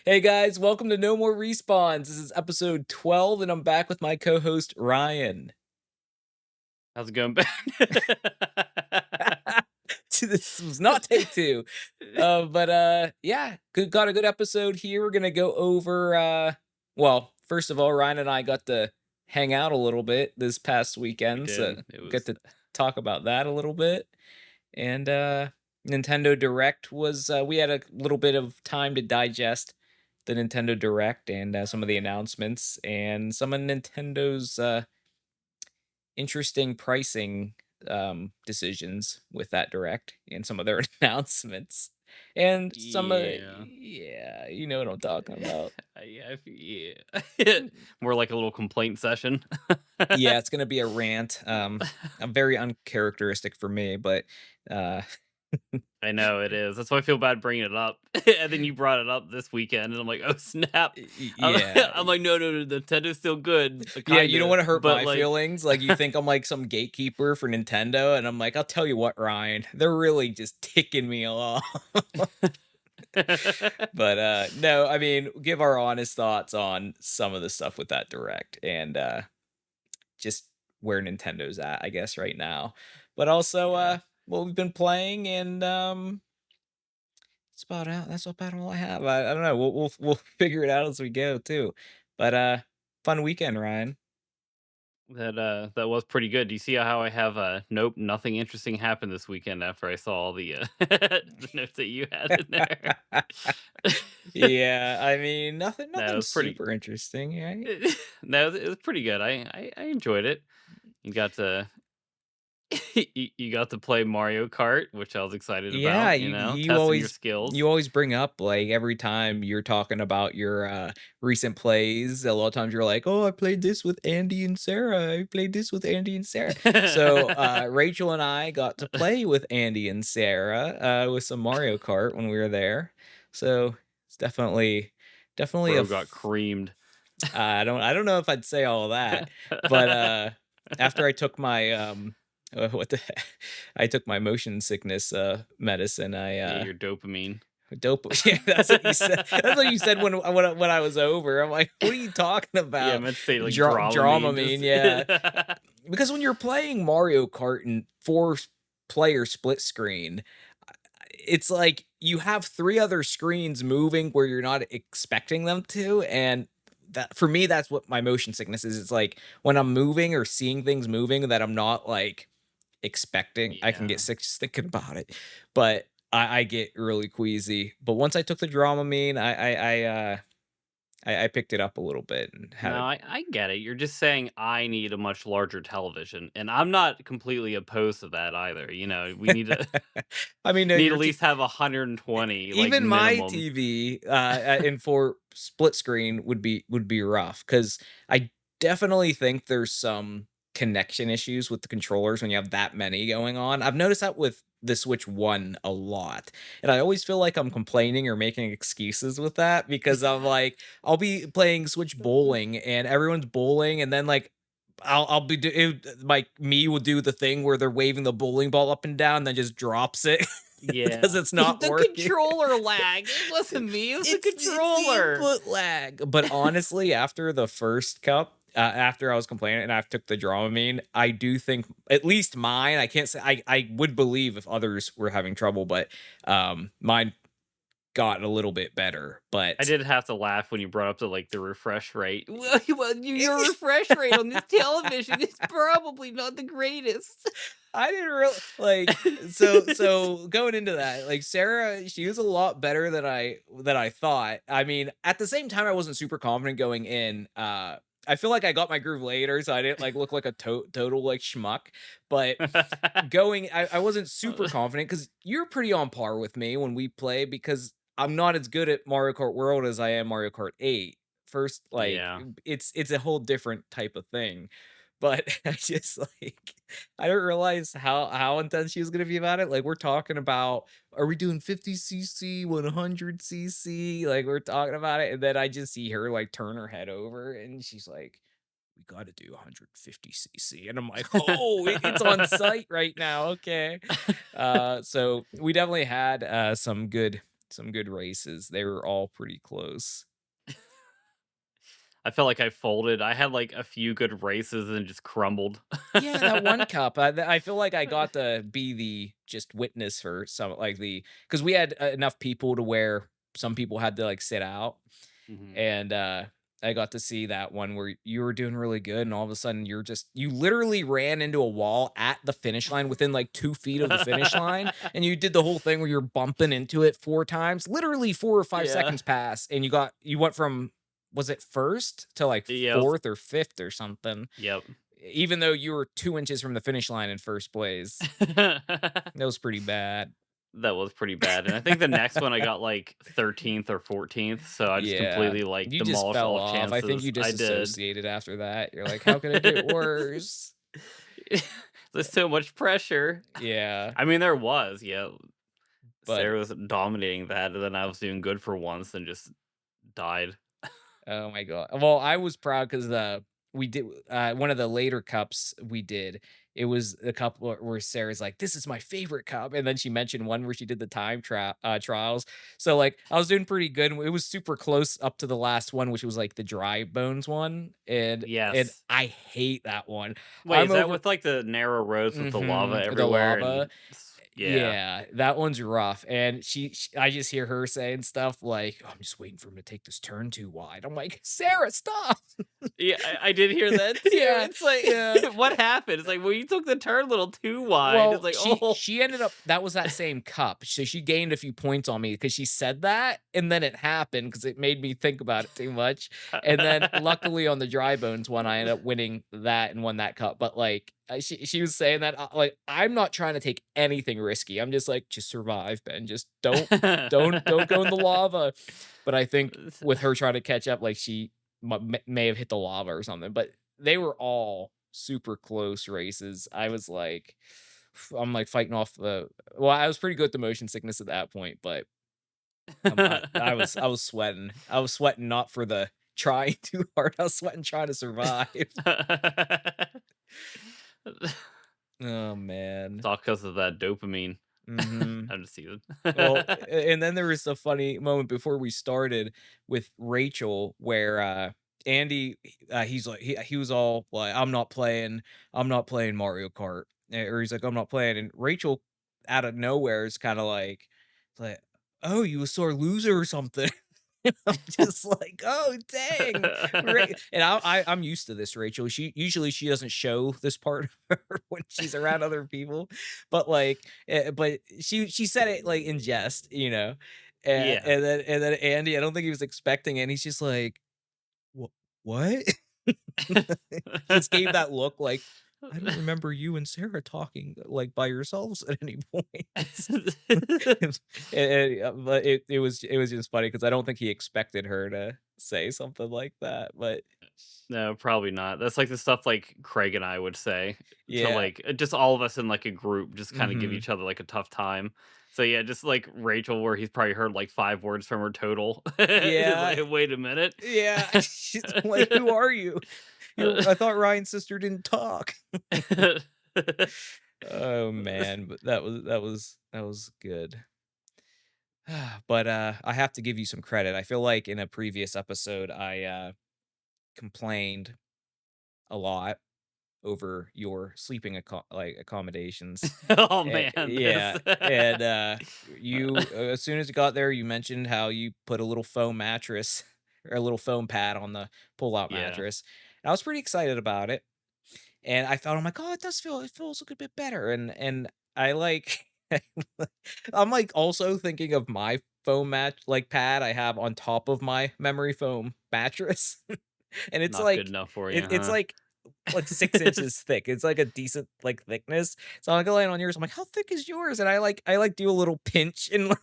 Hey guys, welcome to No More Respawns. This is episode 12, and I'm back with my co-host Ryan. How's it going, Ben? This was not take two. Yeah, got a good episode here. We're gonna go over well, first of all, Ryan and I got to hang out a little bit this past We weekend, so did. It get was to talk about that a little bit. And Nintendo Direct was we had a little bit of time to digest the Nintendo Direct and some of the announcements and some of Nintendo's interesting pricing decisions with that Direct and some of their announcements. And some of yeah. yeah, you know what I'm talking about. Yeah. More like a little complaint session. Yeah, it's gonna be a rant. Very uncharacteristic for me, but uh I know it is. That's why I feel bad bringing it up. And then you brought it up this weekend, and I'm like, "Oh, snap." I'm yeah. I'm like, "No, no, no, Nintendo's still good, Yeah, you don't kinda." wanna hurt But, my like feelings, like, you think I'm, like, some gatekeeper for Nintendo, and I'm like, "I'll tell you what, Ryan, they're really just ticking me off." But, no, I mean, give our honest thoughts on some of the stuff with that Direct and, just where Nintendo's at, I guess, right now. But also, Yeah. what we've been playing and, that's about all I have. I don't know, we'll figure it out as we go too. But, fun weekend, Ryan. That was pretty good. Do you see how I have, nope, nothing interesting happened this weekend after I saw all the, the notes that you had in there? Yeah, I mean, No, it nothing was pretty super interesting, right? no, it was pretty good. I enjoyed it. You got to you got to play Mario Kart, which I was excited Yeah, about, you testing your always skills. you always bring up, like, every time you're talking about your, recent plays, a lot of times you're like, "Oh, I played this with Andy and Sarah. I played this with Andy and Sarah." So, Rachel and I got to play with Andy and Sarah, with some Mario Kart when we were there. So, it's definitely a Bro got creamed. I don't know if I'd say all that, but, after I took my, what the I took my motion sickness, medicine, Yeah, your dopamine. dope yeah, that's what you said. That's what you said when I was over. I'm like, "What are you talking Yeah, I about?" meant to say, like, Dramamine, Dramamine, just yeah. Because when you're playing Mario Kart in 4 player split screen, it's like you have 3 other screens moving where you're not expecting them to, and that for me, that's what my motion sickness is. It's like when I'm moving or seeing things moving that I'm not, like, expecting, I can Yeah. get sick just thinking about it, but I get really queasy. But once I took the Dramamine, I picked it up a little bit and had No, I get it. You're just saying I need a much larger television, and I'm not completely opposed to that either. We need to a I mean, no, need at your least have 120, like, even my minimum. TV, in for split screen would be rough because I definitely think there's some connection issues with the controllers when you have that many going on. I've noticed that with the Switch 1 a lot, and I always feel like I'm complaining or making excuses with that because I'm like, I'll be playing Switch bowling and everyone's bowling, and then, like, I'll be do it like, me will do the thing where they're waving the bowling ball up and down, then just drops it. Yeah. Because it's not The working. controller lag. It wasn't me, it was the It's the controller. input lag. But honestly, after the first cup, after I was complaining and I took the Dramamine, I do think at least mine, I can't say I would believe if others were having trouble, but mine got a little bit better. I But did have to laugh when you brought up the refresh rate. Well, your refresh rate on this television is probably not the greatest. I didn't really like so going into that, like Sarah, she was a lot better than I thought. I mean, at the same time, I wasn't super confident going in. I feel like I got my groove later, so I didn't like look like a total like schmuck. But I wasn't super confident because you're pretty on par with me when we play because I'm not as good at Mario Kart World as I am Mario Kart 8. First, like Yeah. it's a whole different type of thing. But I just like I didn't realize how intense she was gonna be about it. Like we're talking about, are we doing 50 cc, 100 cc? Like we're talking about it, and then I just see her like turn her head over, and she's like, "We got to do 150 cc," and I'm like, "Oh, it's on site right now." Okay, so we definitely had some good some good races. They were all pretty close. I felt like I folded. I had, like, a few good races and just crumbled. Yeah, that one cup, I feel like I got to be the just witness for some like, because we had, enough people to where some people had to, like, sit out, Mhm. and, I got to see that one where you were doing really good, and all of a sudden, you literally ran into a wall at the finish line within, like, 2 feet of the finish line, and you did the whole thing where you're bumping into it 4 times. Literally 4 or 5 Yeah. seconds pass, and you went from was it 1st to, like, Yeah, it was 4th or 5th or something, yep. even though you were 2 inches from the finish line in 1st place. That was pretty bad. That was pretty bad, and I think the next one I got, like, 13th or 14th, so I just Yeah. completely, like, You just demolished fell all off. I think chances. you I did. disassociated after that. You're like, "How could I do it worse?" There's so much pressure. Yeah, I mean, there was, yeah. but Sarah was dominating that, and then I was doing good for once and just died. oh my god. Well, I was proud because we did, one of the later cups we did, it was a cup where Sarah's like, "This is my favorite cup," and then she mentioned one where she did the trials. So, like, I was doing pretty good, it was super close up to the last one, which was, like, the dry bones one, and Yes. I hate that one. Wait, I'm is that over with, like, the narrow roads with the lava the everywhere lava. and yeah. Yeah, that one's rough, and I just hear her saying stuff like, "Oh, I'm just waiting for him to take this turn too wide." I'm like, "Sarah, stop." Yeah, I did hear that too. Yeah, It's like, yeah. what happened? It's like, well, you took the turn a little too wide. It's Well, like, she oh. she ended up that was that same cup, so she gained a few points on me because she said that, and then it happened because it made me think about it too much, and then luckily on the dry bones one, I ended up winning that and won that cup, but, like, she was saying that, like, I'm not trying to take anything risky, I'm just like, "Just survive, Ben, just don't go in the lava," but I think with her trying to catch up, like, she may have hit the lava or something, but they were all super close races. I was like, I'm like fighting off the. Well, I was pretty good at the motion sickness at that point, but I was sweating. I was sweating not for the trying too hard. I was sweating trying to survive. It's Oh man. all because of that dopamine. Hmm. I'm just teasing. Well, and then there was a funny moment before we started with Rachel where Andy he's like he was all like I'm not playing Mario Kart. Or he's like I'm not playing and Rachel out of nowhere is kind of like oh you a sore loser or something. I'm just like, "Oh, dang." And I'm used to this, Rachel. She doesn't show this part of her when she's around other people, but, like, but she said it, like, in jest, you know? Yeah. And then Andy, I don't think he was expecting it, and he's just like, "Wha what?" Just gave that look like, "I don't remember you and Sarah talking, like, by yourselves at any point." But it was just funny because I don't think he expected her to say something like that, but No, probably not. That's like the stuff like Craig and I would say to yeah. like just all of us in like a group just kind of give Mhm. each other like a tough time. So yeah, just like Rachel, where he's probably heard like 5 words from her total. He's Yeah, like, wait a minute. yeah. She's like, "Who are you? I thought Ryan's sister didn't talk." Oh, man, but that was good. But, I have to give you some credit. I feel like in a previous episode, I, complained a lot over your sleeping accommodations. Oh man, this. Yeah, and, you as soon as you got there, you mentioned how you put a little foam mattress or a little foam pad on the pull-out Yeah, mattress. And I was pretty excited about it, and I thought, "Oh my god, it feels a good bit better," and I like I'm, like, also thinking of my foam pad I have on top of my memory foam mattress, and not good enough for you, it's huh? like 6 inches thick. It's like a decent, like, thickness. So I'm like laying on yours. I'm like, "How thick is yours?" And I do a little pinch and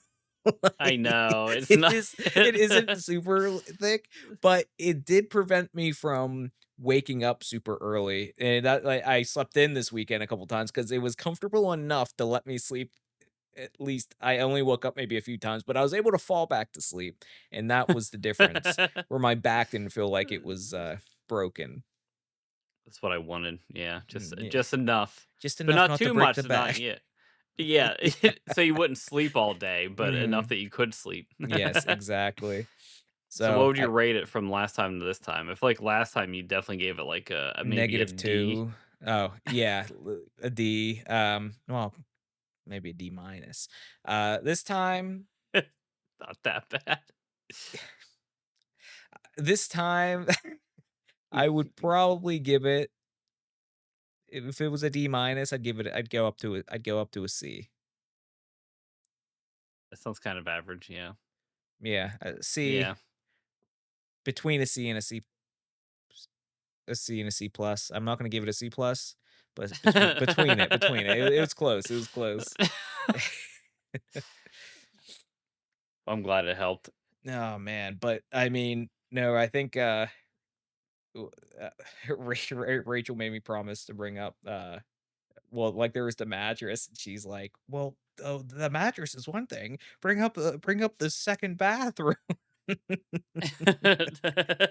I like know it's not. it isn't super thick, but it did prevent me from waking up super early. And that like I slept in this weekend a couple times because it was comfortable enough to let me sleep. At least I only woke up maybe a few times, but I was able to fall back to sleep. And that was the difference where my back didn't feel like it was broken. That's what I wanted. Yeah, Yeah. just enough, Just but enough not not to too break much. the Not back. yet. Yeah, so you wouldn't sleep all day, but enough Mhm. that you could sleep. Yes, exactly. So what So, would you rate it from last time to this time? I feel like last time you definitely gave it like maybe a D. -2. Oh, yeah, a D, well, maybe a D minus. This time Not that bad. this time, I would probably give it if it was a D minus, I'd go up to a C. That sounds kind of average, yeah. Yeah, C, Yeah. between a C and a C plus. I'm not gonna give it a C plus, but it's between it. It was close, it was close. I'm glad it helped. Oh, man, but, I mean, no, I think, w Rachel made me promise to bring up, well, like, there was the mattress, and she's like, "Well, oh, the mattress is one thing, bring up the second bathroom."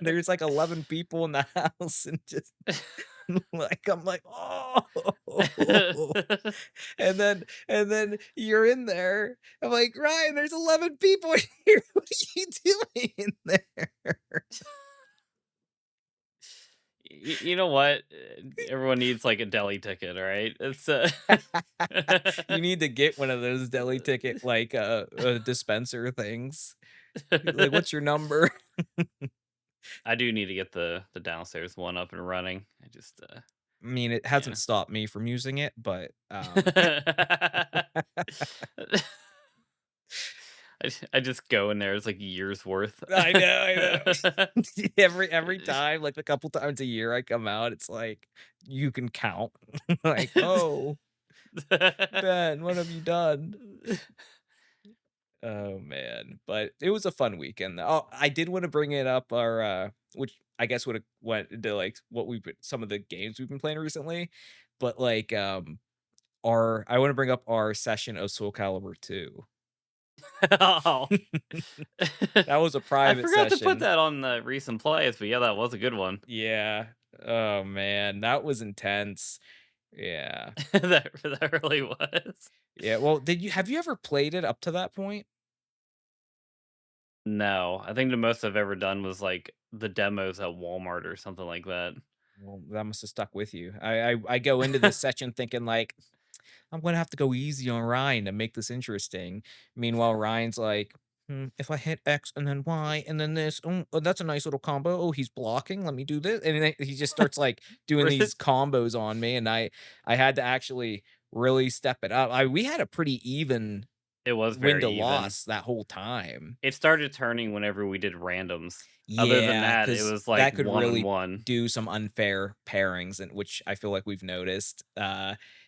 There's, like, 11 people in the house and just, like, I'm like, "Oh." And then you're in there. I'm like, "Ryan, there's 11 people in here. What are you doing in there?" You know what? Everyone needs like a deli ticket, all right? It's You need to get one of those deli ticket, like, dispenser things. Like, "What's your number?" I do need to get the downstairs one up and running. I just I mean, it yeah. hasn't stopped me from using it, but, I just go in there, it's like years worth. I know. Every time, like, a couple times a year I come out, it's like, you can count. Like, "Oh, Ben, what have you done?" Oh, man, but it was a fun weekend, though. Oh, I did wanna bring it up which I guess would've went into, like, what we've been some of the games we've been playing recently, but, like, our I wanna bring up our session of SoulCalibur II. Oh. That was a I private forgot to put session. that on the recent plays, but yeah, that was a good one. Yeah. Oh, man, that was intense. Yeah. That really was. Yeah, well, did you have you ever played it up to that point? No, I think the most I've ever done was, like, the demos at Walmart or something like that. Well, that must have stuck with you. I go into this session thinking, like, "I'm gonna have to go easy on Ryan to make this interesting." Meanwhile, Ryan's like, "Hmm, if I hit X and then Y and then this, oh, that's a nice little combo. Oh, he's blocking. Let me do this." And then he just starts, like, doing Where these combos on me, and I had to actually really step it up. We had a pretty even it was win to very even. loss that whole time. It started turning whenever we did randoms. Other than Yeah, that, it because was, like, that could 1 on really 1. do some unfair pairings, and which I feel like we've noticed.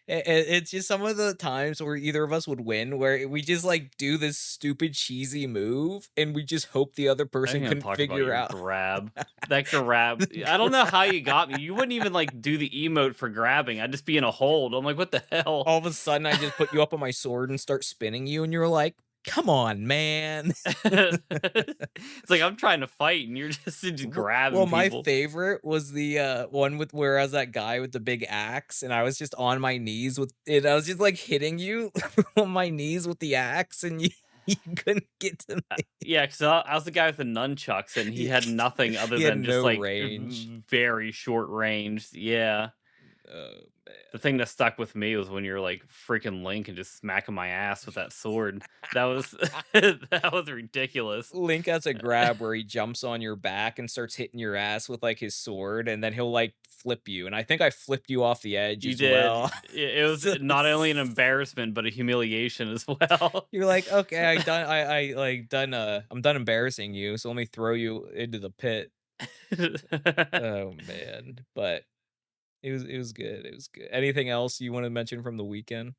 It's just some of the times where either of us would win, where we just, like, do this stupid cheesy move, and we just hope the other I ain't person gonna couldn't talk about figure your out. grab. That grab I don't know how you got me. You wouldn't even, like, do the emote for grabbing. I'd just be in a hold. I'm like, "What the hell?" All of a sudden, I just put you up on my sword and start spinning you, and you're like, "Come on, man." It's like, I'm trying to fight, and you're just Well, grabbing my people. favorite was the, one with where I was that guy with the big axe, and I was just on my knees with it I was just, like, hitting you on my knees with the axe, and you you couldn't get to me. Yeah, 'cause I was the guy with the nunchucks, and he Yeah. had nothing other He had than just, no like, range. very short range. Yeah. Oh, The man. thing that stuck with me was when you're like freaking Link and just smacking my ass with that sword. That was that was ridiculous. Link has a grab where he jumps on your back and starts hitting your ass with, like, his sword, and then he'll, like, flip you, and I think I flipped you off the edge You as did. well. It was So not only an embarrassment, but a humiliation as well. you're like, "Okay, I'm done embarrassing you, so let me throw you into the pit." Oh, man, but it was good, it was good. Anything else you wanna mention from the weekend?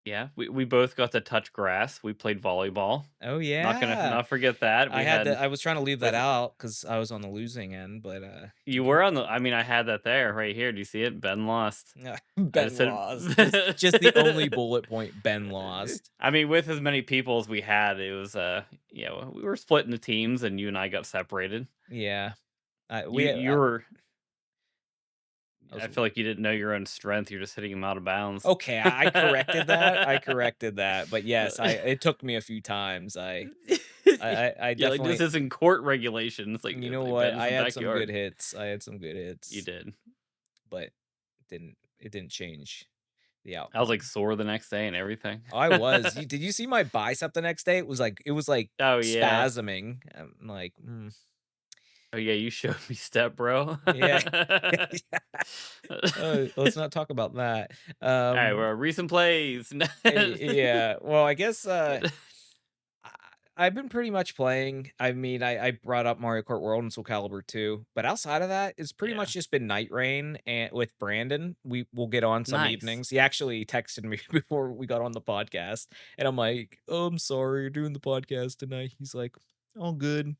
Yeah, we both got to touch grass. We played volleyball. Oh, Not gonna yeah. not forget that. We had I was trying to leave that with out because I was on the losing end, but, you were on the I mean, I had that there right here. Do you see it? Ben lost. I Ben just said lost. Just the only bullet point, Ben lost. I mean, with as many people as we had, it was, yeah, we were split into teams and you and I got separated. Yeah. You We you were I was I feel like you didn't know your own strength, you're just hitting him out of bounds. okay, I corrected that, I corrected that, but yes, I it took me a few times, I You're like, "This definitely isn't court regulation." It's you know like, what, "Ben's the backyard." I had some good You hits, did. but it didn't change the I was, like, outcome. sore the next day and everything. I was. Did you see my bicep the next day? It was, like, Oh, yeah. spasming. I'm like, "Mm, Oh, yeah, you showed me Step Bro. yeah." Yeah. Let's not talk about that. Alright, Um, well, recent plays. yeah, well, I guess, I I've been pretty much playing. I mean, I brought up Mario Kart World and SoulCalibur II, but outside of that, it's pretty Yeah. much just been Night Rain and with Brandon. We'll get on some Nice. evenings. He actually texted me before we got on the podcast, and I'm like, "Oh, I'm sorry, you're doing the podcast tonight." He's like, "All good."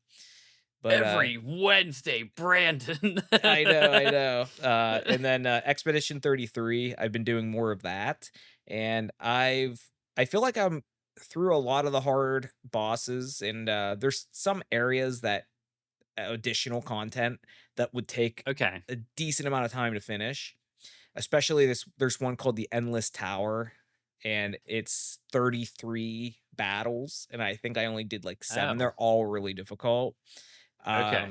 But Every Wednesday, Brandon. I know. And then Expedition 33, I've been doing more of that, and I feel like I'm through a lot of the hard bosses, and there's some areas that additional content that would take Okay. a decent amount of time to finish. Especially there's one called the Endless Tower, and it's 33 battles, and I think I only did like 7. Oh, They're all really difficult. okay.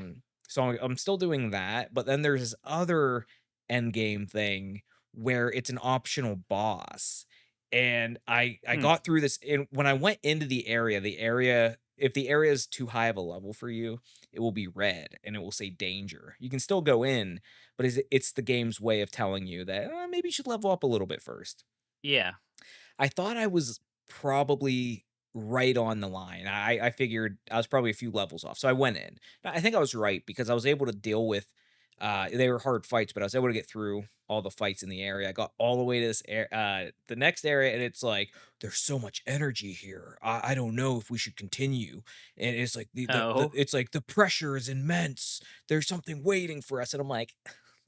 So I'm still doing that, but then there's this other end game thing where it's an optional boss. And I Hmm. got through this and when I went into the area if the area is too high of a level for you, it will be red and it will say danger. You can still go in, but it's the game's way of telling you that maybe you should level up a little bit first. Yeah. I thought I was probably right on the line. I figured I was probably a few levels off, so I went in. I think I was right because I was able to deal with they were hard fights, but I was able to get through all the fights in the area. I got all the way to the next area, and it's like there's so much energy here. I don't know if we should continue. And it's like Oh. it's like the pressure is immense. There's something waiting for us, and I'm like,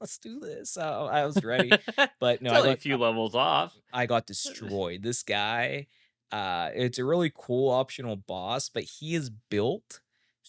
let's do this. So I was ready, but no, It's only a few levels off. I got destroyed. This guy, it's a really cool optional boss, but he is built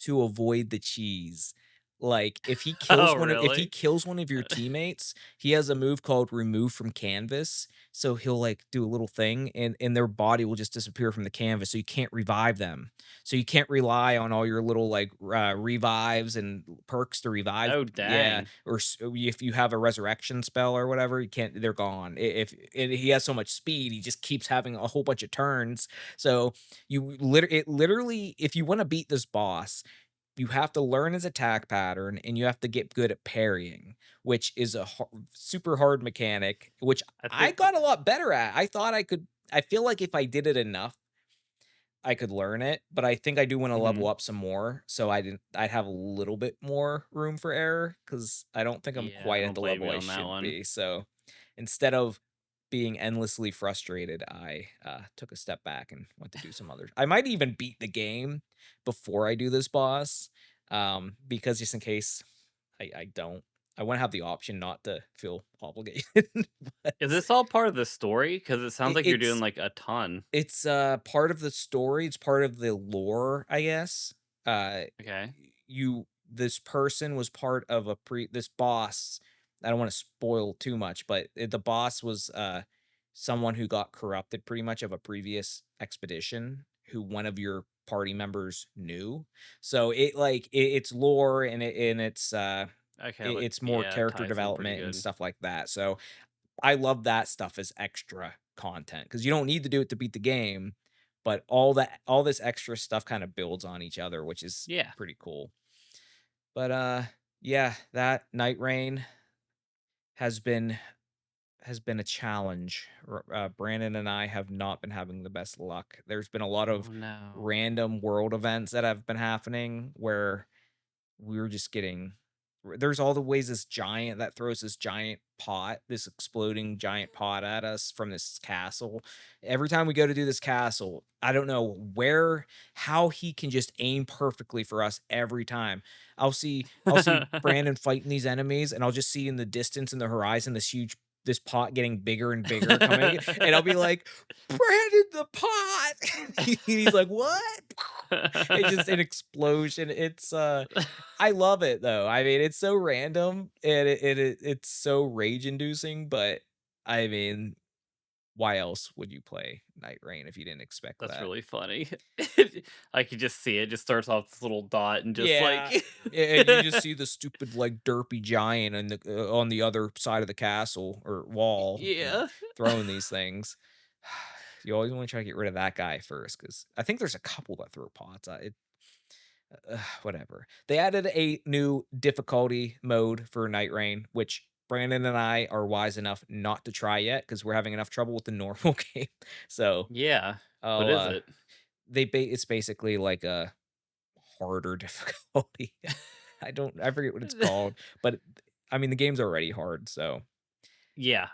to avoid the cheese. Like Oh, if he really? kills one of your teammates, he has a move called remove from canvas. So he'll like do a little thing and their body will just disappear from the canvas. So you can't revive them. So you can't rely on all your little like revives and perks to revive. Oh, Yeah, dang. or if you have a resurrection spell or whatever, you can't. They're gone. If and he has so much speed, he just keeps having a whole bunch of turns. So it literally, if you want to beat this boss, you have to learn his attack pattern and you have to get good at parrying, which is a super hard mechanic. Which I I think got a lot better at. I thought I could. I feel like if I did it enough I could learn it, but I think I do wanna level mhm. up some more, so I'd have a little bit more room for error because I don't think I'm Yeah, I quite at don't the blame level you I on that should one. be, so instead of being endlessly frustrated, I, took a step back and went to do some others. I might even beat the game before I do this boss, because just in case I don't, I wanna have the option not to feel obligated, but Is this all part of the story? Because it sounds it like you're doing, like, a ton. it's, part of the story, it's part of the lore, I guess. Okay. You this person was part of a this boss, I don't wanna spoil too much, but, the boss was, someone who got corrupted pretty much of a previous expedition who one of your party members knew. So, it's lore and Okay, like, it's more yeah, it character ties in pretty development and good. stuff like that. So, I love that stuff as extra content because you don't need to do it to beat the game, but all this extra stuff kind of builds on each other, which is Yeah. pretty cool. But yeah, that Night Rain has been has been a challenge. Brandon and I have not been having the best luck. There's been a lot of Oh, no. random world events that have been happening where we were just getting there's all the ways this giant that throws this giant pot, this exploding giant pot at us from this castle. Every time we go to do this castle, I don't know how he can just aim perfectly for us every time. I'll see Brandon fighting these enemies and I'll just see in the distance in the horizon this huge this pot getting bigger and bigger coming, and I'll be like, "Brandon, the pot!" He's like, "What?" It's just an explosion. I love it though. I mean, it's so random and it's so rage inducing, but I mean, why else would you play Night Rain if you didn't expect That's that? really funny. I could just see it. Just starts off this little dot and just Yeah, like and you just see the stupid, like, derpy giant on the other side of the castle or wall, yeah. throwing these things. You always wanna try to get rid of that guy first, because I think there's a couple that throw pots, whatever. They added a new difficulty mode for Night Rain, which Brandon and I are wise enough not to try yet because 'cause we're having enough trouble with the normal game. So, Yeah. What I'll, is it? it's basically like a harder difficulty. I forget what it's called, but I mean, the game's already hard, so, Yeah.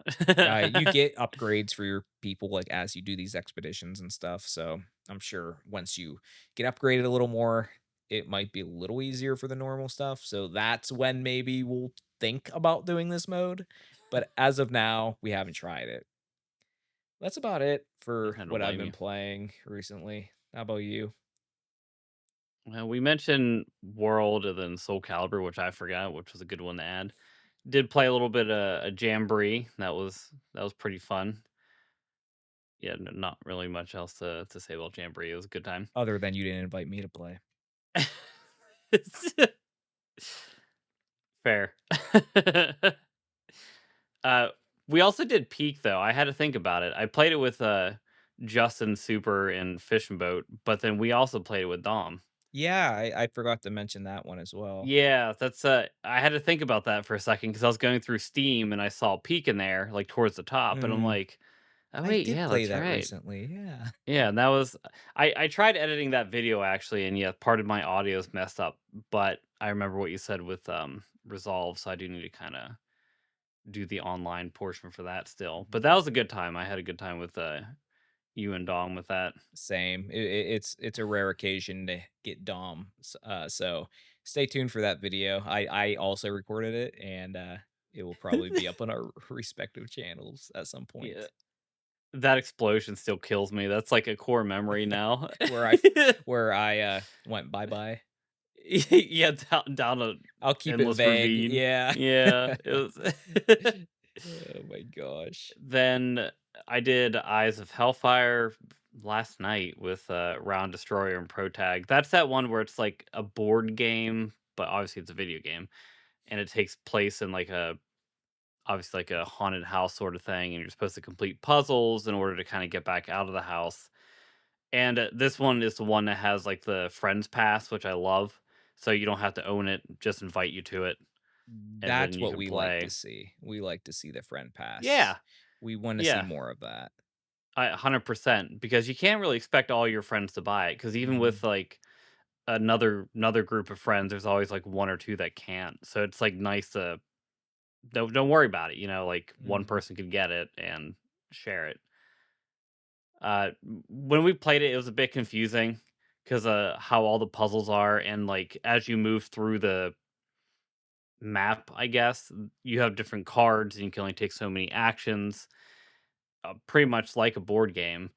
you get upgrades for your people, like, as you do these expeditions and stuff, so I'm sure once you get upgraded a little more, it might be a little easier for the normal stuff, so that's when maybe we'll think about doing this mode, but as of now, we haven't tried it. That's about it for I don't what I've blame been you. playing recently. How about you? Well, we mentioned World and then SoulCalibur, which I forgot, which was a good one to add. Did play a little bit of a Jamboree. That was pretty fun. Yeah, not really much else to say about Jamboree. It was a good time. Other than you didn't invite me to play. Fair. uh, we also did Peak though. I had to think about it. I played it with Justin Super and Fishing Boat, but then we also played it with Dom. Yeah, I forgot to mention that one as well. Yeah, that's I had to think about that for a second because I was going through Steam and I saw Peak in there, like towards the top, and I'm Mm, like, oh I wait, did yeah, play that's that right. recently, yeah. Yeah, and that was I tried editing that video actually, and yeah, part of my audio is messed up, but I remember what you said with Resolve, so I do need to kind of do the online portion for that still. But that was a good time. I had a good time with you and Dom with that. Same. It's a rare occasion to get Dom, so stay tuned for that video. I also recorded it, and, it will probably be up on our respective channels at some Yeah. point. That explosion still kills me. That's like a core memory now. Where I f where I, went bye-bye. Yeah, down a I'll keep it endless vague, ravine. yeah. Yeah, it was Oh my gosh. then I did Eyes of Hellfire last night with, Round Destroyer and Pro Tag. That's that one where it's like a board game, but obviously it's a video game, and it takes place in like a obviously like a haunted house sort of thing, and you're supposed to complete puzzles in order to kinda get back out of the house. And, this one is the one that has, like, the friends pass, which I love, so you don't have to own it, just invite you to it, and then That's you what can we like to play. see. We like to see the friend pass. Yeah, We wanna see yeah, more of that. 100%, because you can't really expect all your friends to buy it. Because even Mhm. with, like, another group of friends, there's always, like, 1 or 2 that can't, so it's, like, nice to don't worry about it, like, one Mhm. person could get it and share it. When we played it, it was a bit confusing because how all the puzzles are, and like as you move through the map, I guess you have different cards, and you can only take so many actions. Pretty much like a board game,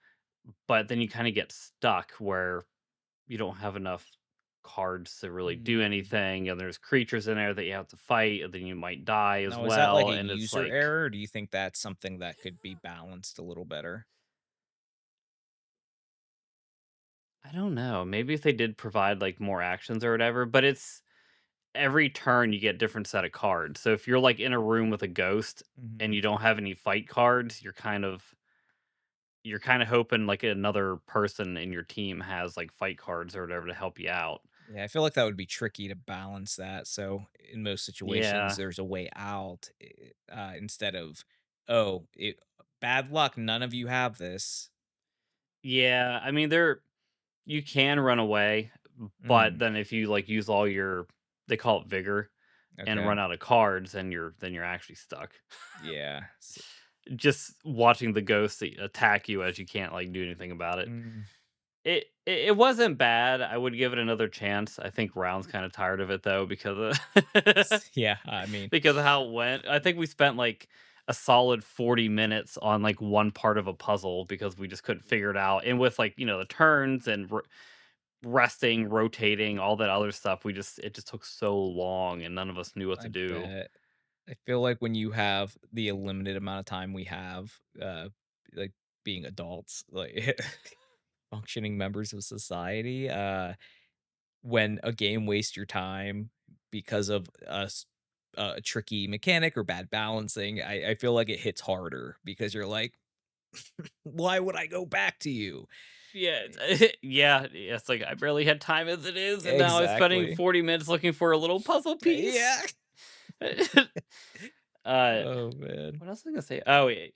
but then you kind of get stuck where you don't have enough cards to really do Mm. anything, and there's creatures in there that you have to fight, and then you might die as Now is that like well, a and it's user like error, or do you think that's something that could be balanced a little better? I don't know. Maybe if they did provide like more actions or whatever, but it's every turn you get different set of cards. So if you're like in a room with a ghost and Mhm. you don't have any fight cards, you're kind of hoping like another person in your team has like fight cards or whatever to help you out. Yeah, I feel like that would be tricky to balance that, so in most situations, Yeah. there's a way out, instead of, "Oh, bad luck, none of you have this." Yeah, I mean you can run away, but Mm, then if you like use all your they call it vigor and okay. run out of cards, then you're actually stuck. Yeah. Just watching the ghosts attack you as you can't like do anything about it. Mm, It wasn't bad. I would give it another chance. I think Round's kinda tired of it though because of yeah, I mean, because of how it went. I think we spent, like a solid 40 minutes on like one part of a puzzle because we just couldn't figure it out. And with like, the turns and resting, rotating, all that other stuff, it just took so long and none of us knew what to I do. bet. I feel like when you have the limited amount of time we have, like, being adults, like, functioning members of society, when a game wastes your time because of a tricky mechanic or bad balancing, I feel like it hits harder because you're like, "Why would I go back to you?" Yeah, Eh yeah, it's like I barely had time as it is, and now I'm spending exactly. 40 minutes looking for a little puzzle piece. Yeah. uh, Oh, man. what else was I gonna say? Oh, it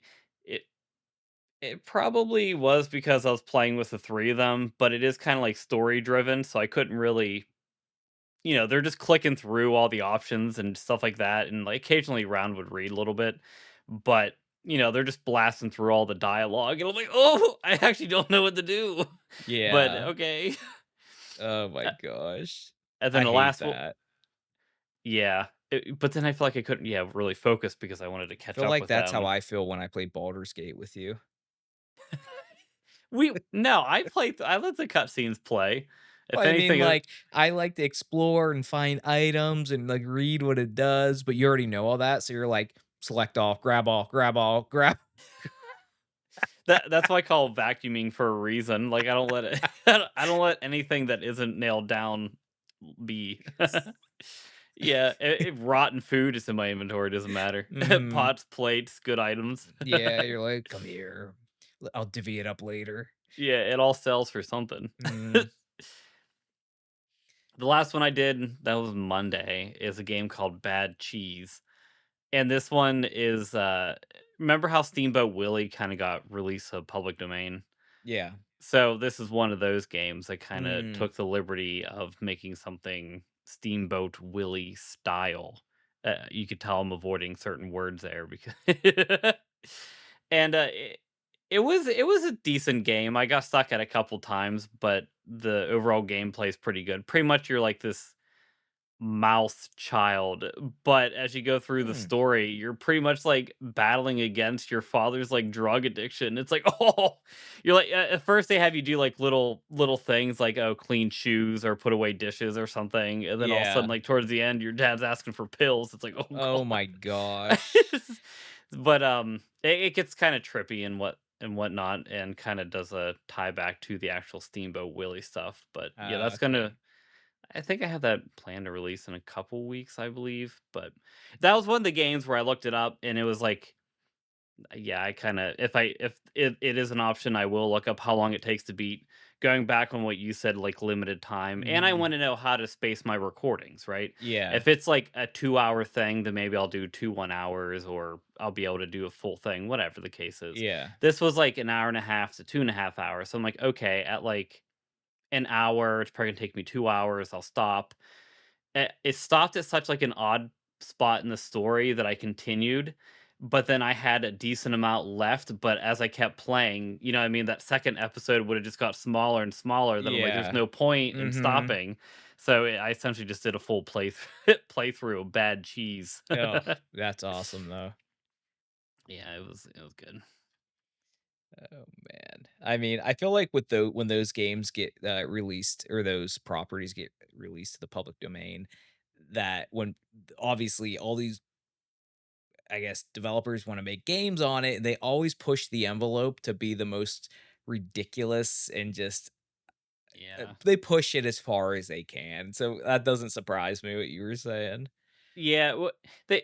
it probably was because I was playing with the 3 of them, but it is kinda, like, story driven, so I couldn't really they're just clicking through all the options and stuff like that, and, like, occasionally Round would read a little bit, but, they're just blasting through all the dialogue, and I'm like, "Oh, I actually don't know what to do." But, Yeah. okay. Oh my Uh, gosh. and then I the hate last one. that. Yeah, but then I feel like I couldn't, really focus because I wanted to I catch feel up like with that's how them. I feel when I play Baldur's Gate with you. No, I let the cutscenes play. If Well, I mean, anything, like, I like to explore and find items and, like, read what it does, but you already know all that, so you're like, select all, grab all, grab. that's why I call vacuuming for a reason. Like, I don't let it I don't let anything that isn't nailed down be. Yeah, rotten food is in my inventory, doesn't matter. Mhm. Pots, plates, good items. Yeah, you're like, "Come here. I'll divvy it up later." Yeah, it all sells for something. Mm, The last one I did, that was Monday, is a game called Bad Cheese. And this one is, remember how Steamboat Willie kinda got released to public domain? yeah. So, this is one of those games that kinda Mm, took the liberty of making something Steamboat Willie style. You could tell I'm avoiding certain words there because and, it was a decent game. I got stuck at a couple times, but the overall gameplay is pretty good. Pretty much you're like this mouse child, but as you go through the mm, story, you're pretty much, like, battling against your father's, like, drug addiction. It's like, oh, you're like at first they have you do, like, little things like, oh, clean shoes or put away dishes or something, and then all of a yeah. sudden, like, towards the end, your dad's asking for pills. It's like, "Oh Oh god." my gosh. But, it gets kinda trippy and whatnot, and kinda does a tie back to the actual Steamboat Willie stuff, but, yeah, Ah, that's okay. gonna I think I have that planned to release in a couple weeks, I believe, but that was one of the games where I looked it up and it was like, yeah, I kinda if it is an option, I will look up how long it takes to beat, going back on what you said, like, limited time, and I Mhm. wanna know how to space my recordings, right? Yeah. If it's, like, a 2-hour thing, then maybe I'll do 2 1 hours, or I'll be able to do a full thing, whatever the case is. Yeah. This was, like, an hour and a half to 2.5 hours, so I'm like, "Okay, at, like, an hour, it's probably gonna take me 2 hours, I'll stop." It stopped at such, like, an odd spot in the story that I continued, but then I had a decent amount left, but as I kept playing, you know what I mean, that second episode would've just got smaller and smaller, then I'm like, "There's Yeah. no point in Mhm. stopping." So, I essentially just did a full playthrough of Bad Cheese. Oh, that's awesome though. Yeah, it was good. Oh man. I mean, I feel like with the when those games get released or those properties get released to the public domain, that when obviously all these, I guess, developers want to make games on it, they always push the envelope to be the most ridiculous and just Yeah. they push it as far as they can. So that doesn't surprise me what you were saying. Yeah,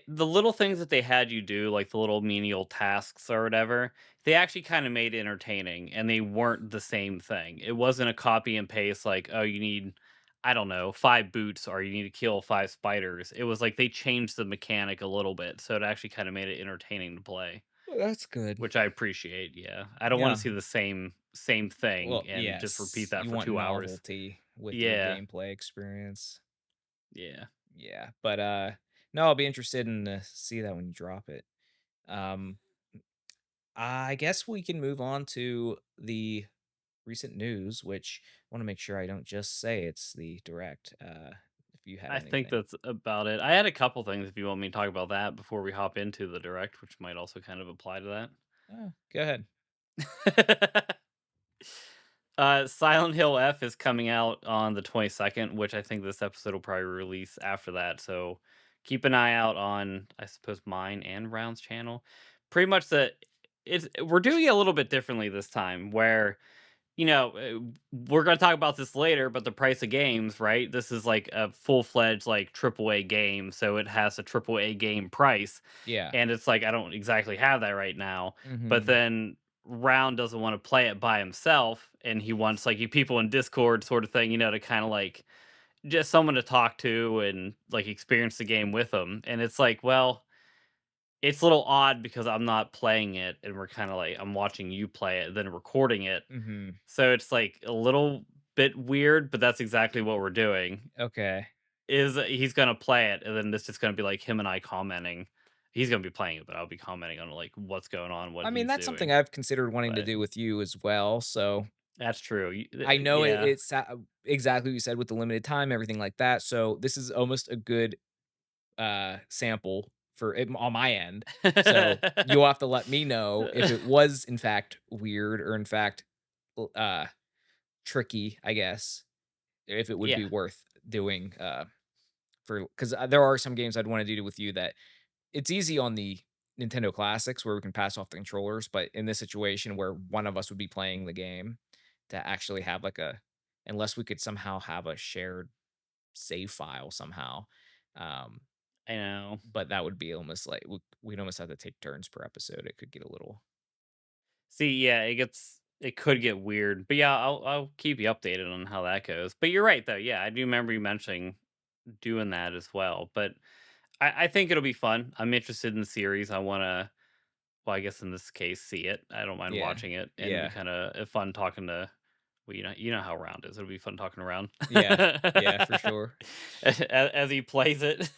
the little things that they had you do, like the little menial tasks or whatever, they actually kind of made it entertaining, and they weren't the same thing. It wasn't a copy and paste like, oh, you need, I don't know, 5 boots or you need to kill 5 spiders. It was like they changed the mechanic a little bit, so it actually kind of made it entertaining to play, Well, that's good. which I appreciate. Yeah, I don't want to Yeah. see the same thing Well, and just repeat yes, that you for want 2 hours. novelty with your Yeah, gameplay experience. yeah. Yeah, but no, I'll be interested in see that when you drop it. Um, I guess we can move on to the recent news, which I want to make sure I don't just say it's the direct. you had I think anything. that's about it. I had a couple things if you want me to talk about that before we hop into the direct, which might also kind of apply to Go ahead. that. Silent Hill F is coming out on the 22nd, which I think this episode will probably release after that. So keep an eye out on, I suppose, mine and Round's channel. Pretty much we're doing it a little bit differently this time, where we're gonna talk about this later, but the price of games, right? This is like a full-fledged like AAA game, so it has a AAA game price, Yeah. and it's like I don't exactly have that right now. But Mhm. then Round doesn't want to play it by himself, and he wants like you people in Discord sort of thing, to kind of like just someone to talk to and like experience the game with them. And it's like, well, it's a little odd because I'm not playing it, and we're kind of like I'm watching you play it, then recording it, Mhm. so it's, like, a little bit weird, but that's exactly what we're doing, Okay. is he's gonna play it, and then it's just gonna be, like, him and I commenting. He's gonna be playing it, but I'll be commenting on, like, what's going on, what I mean, he's that's something doing, I've considered wanting to but do with you as well, so that's true. I know Yeah. it's exactly what you said with the limited time, everything like that, so this is almost a good, sample for it on my end. So, you'll have to let me know if it was in fact weird or in fact, l tricky, I guess, if it would Yeah. be worth doing, for because there are some games I'd wanna do with you that it's easy on the Nintendo Classics where we can pass off the controllers, but in this situation where one of us would be playing the game, to actually have like a unless we could somehow have a shared save file somehow, um, I know. but that would be almost like we'd almost have to take turns per episode. It could get a little See, yeah, it could get weird, but yeah, I'll keep you updated on how that goes. But you're right though. Yeah, I do remember you mentioning doing that as well. But I think it'll be fun. I'm interested in the series. I want to, well, I guess in this case, see it. I don't mind yeah, watching it, and it'd be yeah, kind of fun talking to. Well, you know how Round is. It'll be fun talking around yeah, yeah, for sure. as he plays it.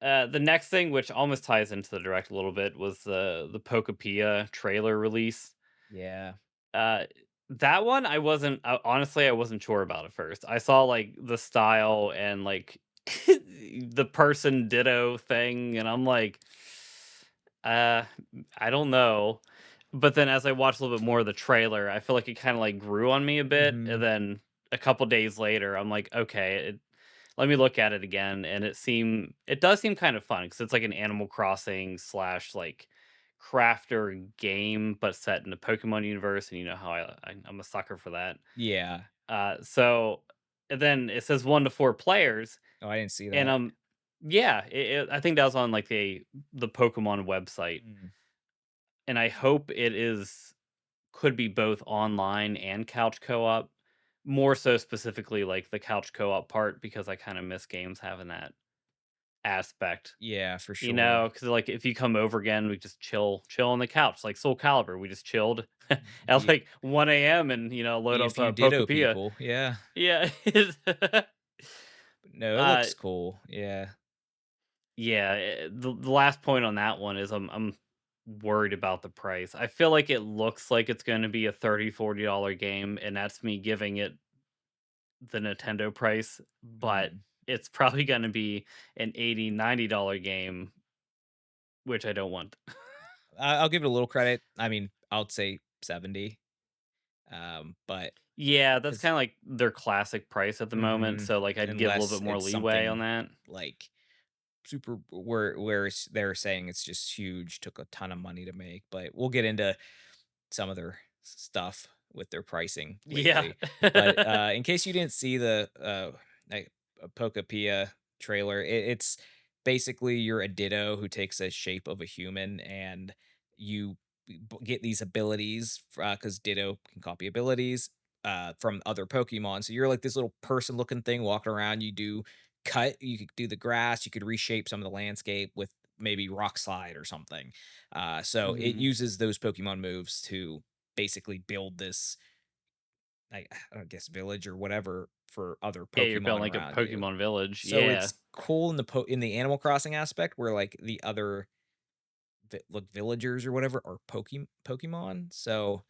The next thing, which almost ties into the direct a little bit, was the Pokepia trailer release. Yeah, Uh, that one I wasn't honestly, I wasn't sure about at first. I saw, like, the style and, like, the person ditto thing, and I'm like, "Uh, I don't know." But then as I watched a little bit more of the trailer, I feel like it kinda, like, grew on me a bit, and hmm then a couple days later, I'm like, "Okay, let me look at it again," and it does seem kind of fun because it's like an Animal Crossing slash, like, crafter game, but set in the Pokemon universe, and you know how I'm a sucker for that. yeah. So and then it says 1 to 4 players, Oh, I didn't see and, that. yeah, I think that was on, like, the Pokemon website, Mm. and I hope it is could be both online and couch co-op, more so specifically, like, the couch co-op part because I kinda miss games having that aspect, Yeah, for sure. because like, if you come over again, we just chill on the couch, like SoulCalibur, we just chilled at, Be like, 1 a.m. and, load be a up, few Ditto Pokepia. people. Yeah. Yeah. No, it Uh, looks cool. Yeah. yeah, the last point on that one is I'm worried about the price. I feel like it looks like it's gonna be a $30-40 game, and that's me giving it the Nintendo price, but Mhm. it's probably gonna be an $80-90 game, which I don't want. I'll give it a little credit. I mean, I'll say 70. But Yeah, that's 'cause kinda like their classic price at the moment, mhm, so, like, I'd give a little unless bit more it's leeway on something that. like super where they're saying it's just huge, took a ton of money to make, but we'll get into some of their stuff with their pricing Yeah. lately. But, in case you didn't see the, like, Pokepia trailer, it's basically you're a Ditto who takes a shape of a human, and you get these abilities, because Ditto can copy abilities, from other Pokemon. So you're like this little person looking thing walking around. You could do the grass, you could reshape some of the landscape with maybe rock slide or something. So it Mhm. uses those Pokemon moves to basically build this, I don't guess, village or whatever for other Yeah, you're building Pokemon like a around you. Pokemon village, So yeah. it's cool in in the Animal Crossing aspect where like the other like villagers or whatever are Pokemon. So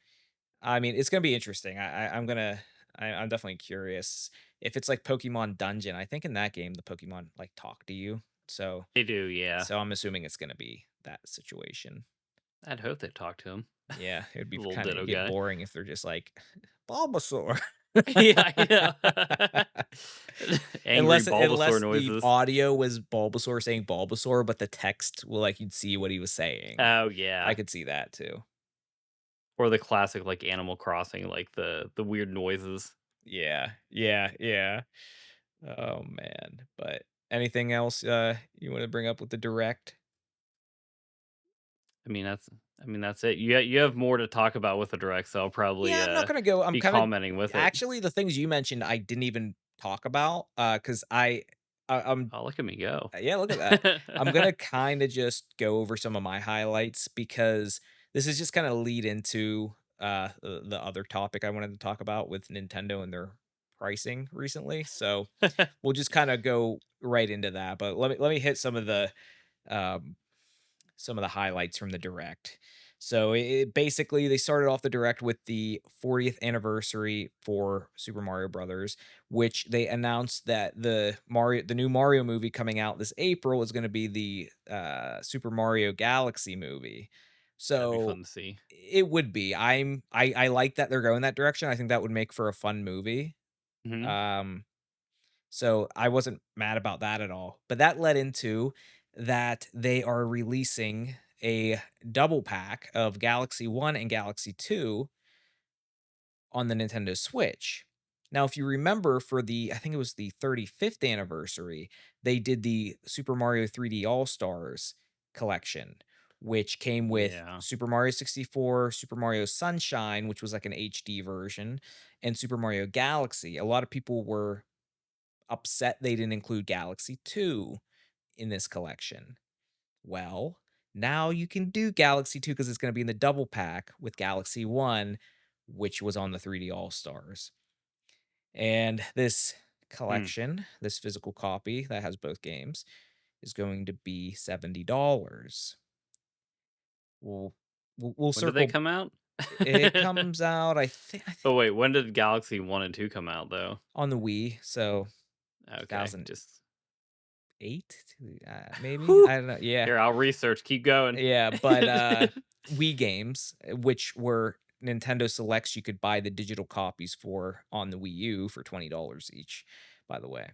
I mean, it's gonna be interesting. I'm gonna I'm definitely curious. If it's like Pokemon Dungeon, I think in that game the Pokemon like talk to you. So They do, yeah. so I'm assuming it's gonna be that situation. I'd hope they talk to him. Yeah, it would be Little kinda ditto get guy. boring if they're just like, "Bulbasaur." Yeah, I know. Angry Bulbasaur Unless the noises. audio was Bulbasaur saying Bulbasaur, but the text will like, you'd see what he was saying. Oh, I yeah. could see that too. Or the classic, like, Animal Crossing, like, the weird noises. Yeah, yeah, yeah. Oh, man, but anything else, you wanna bring up with the direct? I mean, that's that's it. You have more to talk about with the direct, so I'll probably, Yeah, I'm not gonna go I'm be kinda commenting with it. actually, the things you mentioned, I didn't even talk about, 'cause I'm Oh, look at me go. yeah, look at that. I'm gonna kinda just go over some of my highlights because this is just gonna lead into, the other topic I wanted to talk about with Nintendo and their pricing recently, so we'll just kinda go right into that, but let me hit um some of the highlights from the direct. So basically they started off the direct with the 40th anniversary for Super Mario Brothers, which they announced that the new Mario movie coming out this April is going to be the Super Mario Galaxy movie. That'd be So fun to see. it would be. I like that they're going that direction. I think that would make for a fun movie. Mhm. Um so I wasn't mad about that at all. But that led into that they are releasing a double pack of Galaxy 1 and Galaxy 2 on the Nintendo Switch. Now, if you remember for I think it was the 35th anniversary, they did the Super Mario 3D All-Stars collection, which came with Yeah. Super Mario 64, Super Mario Sunshine, which was like an HD version, and Super Mario Galaxy. A lot of people were upset they didn't include Galaxy 2 in this collection. Well, now you can do Galaxy 2 because it's going to be in the double pack with Galaxy 1, which was on the 3D All Stars. And this Hmm. collection, this physical copy that has both games, is going to be $70. We'll we'll When did they circle. come out? It comes out, I think Oh, wait, when did Galaxy 1 and 2 come out, though? on the Wii, so Okay, 2008, just maybe. whew. I don't know. Yeah, Here, I'll research, keep going. yeah, but, Wii games, which were Nintendo Selects you could buy the digital copies for on the Wii U for $20 each, by the way.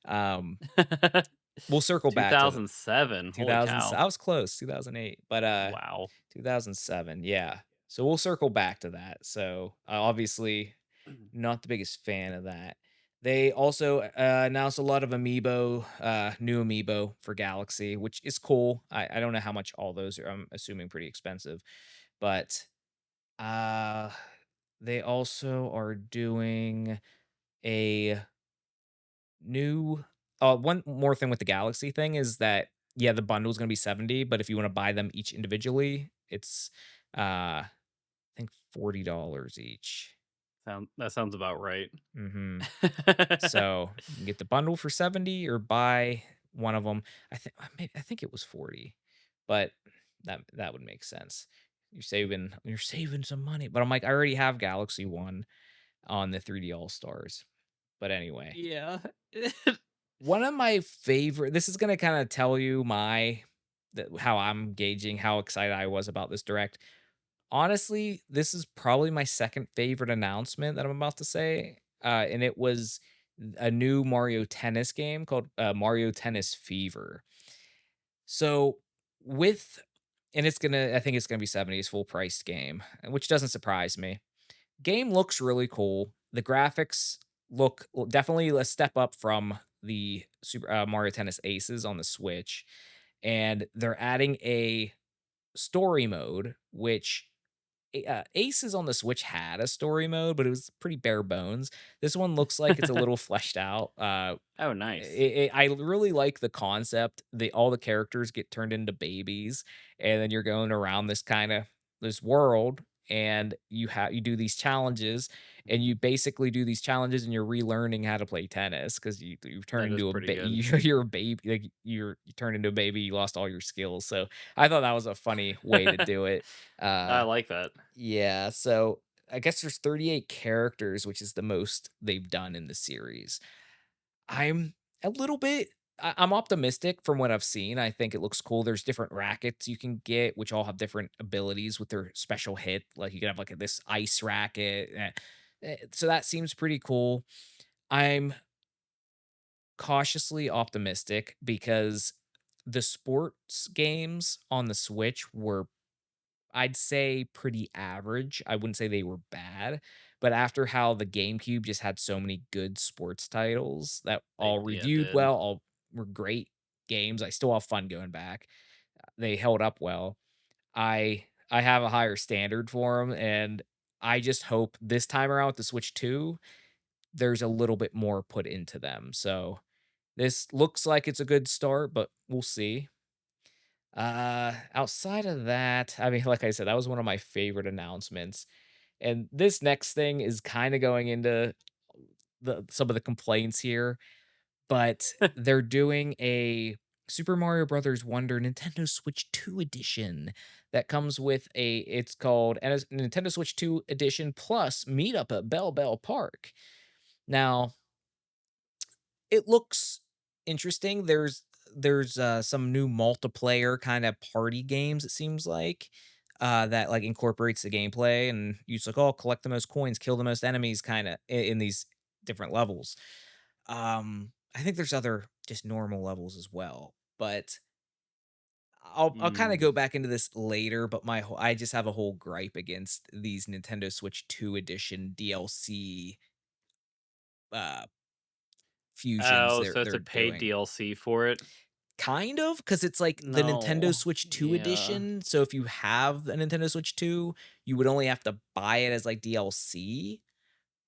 Um, we'll circle back to the 2007, holy 2000s cow. I was close, 2008, but, Wow. 2007, yeah. So we'll circle back to that. So, obviously, not the biggest fan of that. They also, announced a lot of amiibo, new amiibo for Galaxy, which is cool. I don't know how much all those are. I'm assuming pretty expensive, but, uh, they also are doing a new one more thing with the Galaxy thing is that, yeah, the bundle is gonna be 70, but if you wanna buy them each individually, it's, I think $40 each. That sounds about right. Mhm. So, you can get the bundle for 70 or buy one of them. I think it was 40, but that would make sense. You're saving some money, but I'm like, I already have Galaxy One on the 3D All-Stars. But anyway, Yeah. one of my favorite this is gonna kinda tell you how I'm gauging how excited I was about this direct. Honestly, this is probably my second favorite announcement that I'm about to say, and it was a new Mario Tennis game called, Mario Tennis Fever. So, with and I think it's gonna be 70s full priced game, which doesn't surprise me. Game looks really cool. The graphics look definitely a step up from the Mario Tennis Aces on the Switch, and they're adding a story mode, which Aces on the Switch had a story mode, but it was pretty bare bones. This one looks like it's a little fleshed out. Oh, nice. I really like the concept. All the characters get turned into babies, and then you're going around this world, and you do these challenges, and you basically do these challenges, and you're relearning how to play tennis because you turn That is into a pretty good. you're a baby, like you turn into a baby, you lost all your skills. So I thought that was a funny way to do it. I Uh, like that. yeah, so I guess there's 38 characters, which is the most they've done in the series. I'm a little bit I'm optimistic from what I've seen. I think it looks cool. There's different rackets you can get, which all have different abilities with their special hit. Like you can have like this ice racket. So that seems pretty cool. I'm cautiously optimistic because the sports games on the Switch were, I'd say, pretty average. I wouldn't say they were bad, but after how the GameCube just had so many good sports titles that They all yeah, reviewed did. well, all were great games. I still have fun going back. They held up well. I have a higher standard for them, and I just hope this time around with the Switch 2, there's a little bit more put into them. So this looks like it's a good start, but we'll see. Outside of that, I mean, like I said, that was one of my favorite announcements. And this next thing is kind of going into the some of the complaints here, but they're doing a Super Mario Brothers Wonder Nintendo Switch 2 edition that comes with a it's called Nintendo Switch 2 edition plus meetup at Bell Bell Park. Now, it looks interesting. There's some new multiplayer kind of party games, it seems like, that, like, incorporates the gameplay, and you just like, "Oh, collect the most coins, kill the most enemies," kinda in these different levels. I think there's other just normal levels as well, but I'll kinda Mm. go back into this later, but I just have a whole gripe against these Nintendo Switch 2 edition DLC, uh, fusions Oh, they're so it's a they're paid doing. DLC for it? Kind of, because it's like the Nintendo No. Switch 2 Yeah. edition, so if you have a Nintendo Switch 2, you would only have to buy it as, like, DLC,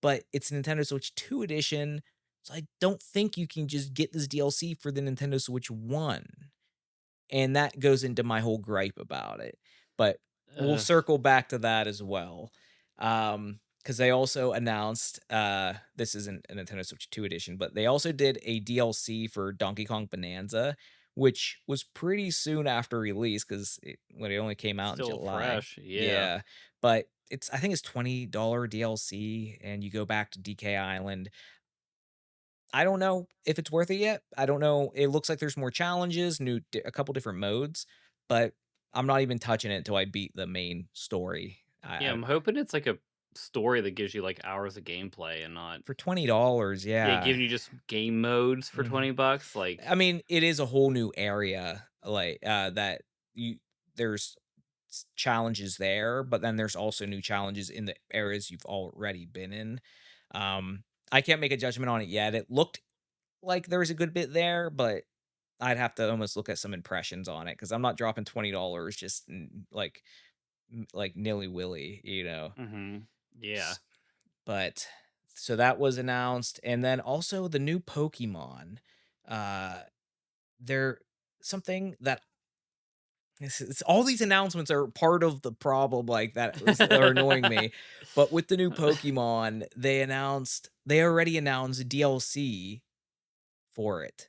but it's Nintendo Switch 2 edition, so I don't think you can just get this DLC for the Nintendo Switch 1. And that goes into my whole gripe about it, but we'll Ugh. circle back to that as well. Because they also announced, this isn't a Nintendo Switch 2 edition, but they also did a DLC for Donkey Kong Bonanza, which was pretty soon after release 'cause when it only came out in Still July. fresh, yeah. Yeah, but I think it's $20 DLC, and you go back to DK Island. I don't know if it's worth it yet. I don't know. It looks like there's more challenges, a couple different modes, but I'm not even touching it until I beat the main story. Yeah, I I'm hoping it's like a story that gives you, like, hours of gameplay and not For $20, yeah, yeah. giving you just game modes for Mhm. 20 bucks, like I mean, it is a whole new area, like, that you there's challenges there, but then there's also new challenges in the areas you've already been in. Um, I can't make a judgment on it yet. It looked like there was a good bit there, but I'd have to almost look at some impressions on it because 'cause I'm not dropping $20 just like nilly-willy, you know? mhm. Yeah. S but so that was announced, and then also the new Pokemon. Uh, there something that it's all these announcements are part of the problem, like, are annoying me, but with the new Pokemon, they already announced DLC for it.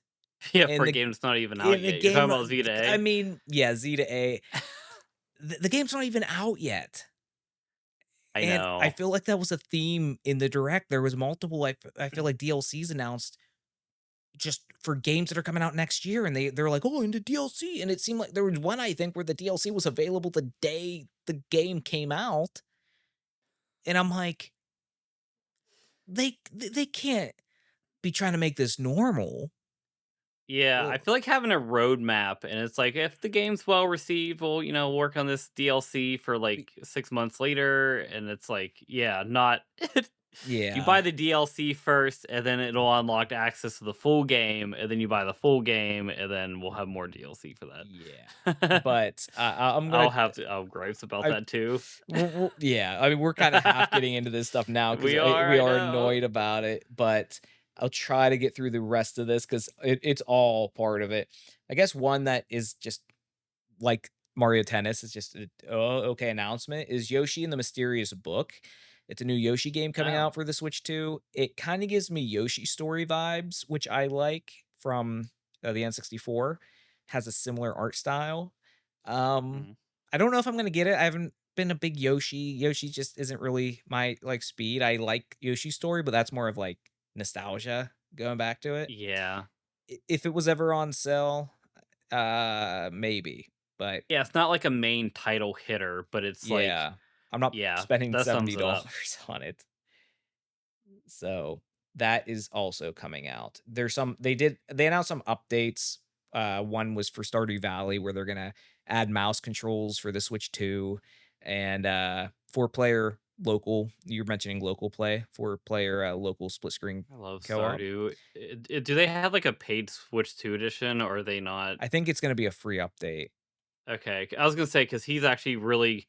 Yeah, for And a game that's not even out in the yet. You're talking game, about Z to I A? mean, yeah, Z to A. The game's not even out yet, I and I know. feel like that was a theme in the direct. There was multiple, I feel like DLCs announced just for games that are coming out next year, and they're like, "Oh, into DLC," and it seemed like there was one, I think, where the DLC was available the day the game came out, and I'm like, they can't be trying to make this normal." Yeah, I Ugh, feel like having a roadmap, and it's like if the game's well received, we'll work on this DLC for be like 6 months later, and it's like yeah, not you yeah, buy the DLC first, and then it'll unlock access to the full game, and then you buy the full game, and then we'll have more DLC for yeah, that. but, I'm gonna I'll have gripes about I that too. yeah, I mean, we're kinda half getting into this stuff now because We are, we I are know. annoyed about it, but I'll try to get through the rest of this because it's all part of it. I guess one that is just like Mario Tennis is just a oh, okay announcement is Yoshi and the Mysterious Book. It's a new Yoshi game coming Oh. out for the Switch 2. It kinda gives me Yoshi Story vibes, which I like from, the N64. Has a similar art style. Um, Mhm. I don't know if I'm gonna get it. I haven't been a big Yoshi. Yoshi just isn't really my, like, speed. I like Yoshi's story, but that's more of, like, nostalgia going back to it. Yeah. If it was ever on sale, maybe, but Yeah, it's not like a main title hitter, but it's like yeah, I'm not yeah, spending that sums it up. $70 on it. So, that is also coming out. They announced some updates. One was for Stardew Valley where they're gonna add mouse controls for the Switch 2 and, 4-player local you're mentioning local play, 4-player, local split screen I love co-op. Stardew. Do they have, like, a paid Switch 2 edition, or are they not? I think it's gonna be a free update. Okay, I was gonna say because he's actually really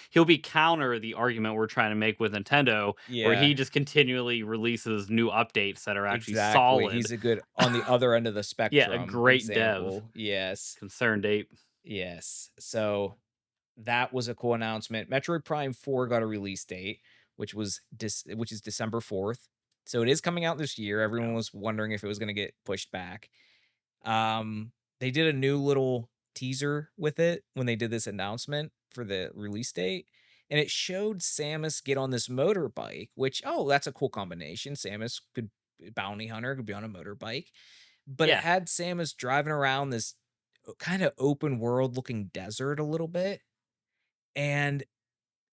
he'll be counter the argument we're trying to make with Nintendo, where he Yeah, just continually releases new updates that are actually exactly. solid. He's a good on the other end of the Yeah, a spectrum great dev. example. Yes. Concerned ape. Yes. So that was a cool announcement. Metroid Prime 4 got a release date, which is December 4th. So it is coming out this year. Everyone Yeah. was wondering if it was going to get pushed back. They did a new little teaser with it when they did this announcement for the release date, and it showed Samus get on this motorbike, which that's a cool combination. Samus could bounty hunter could be on a motorbike, but it Yeah. had Samus driving around this kind of open world looking desert a little bit, and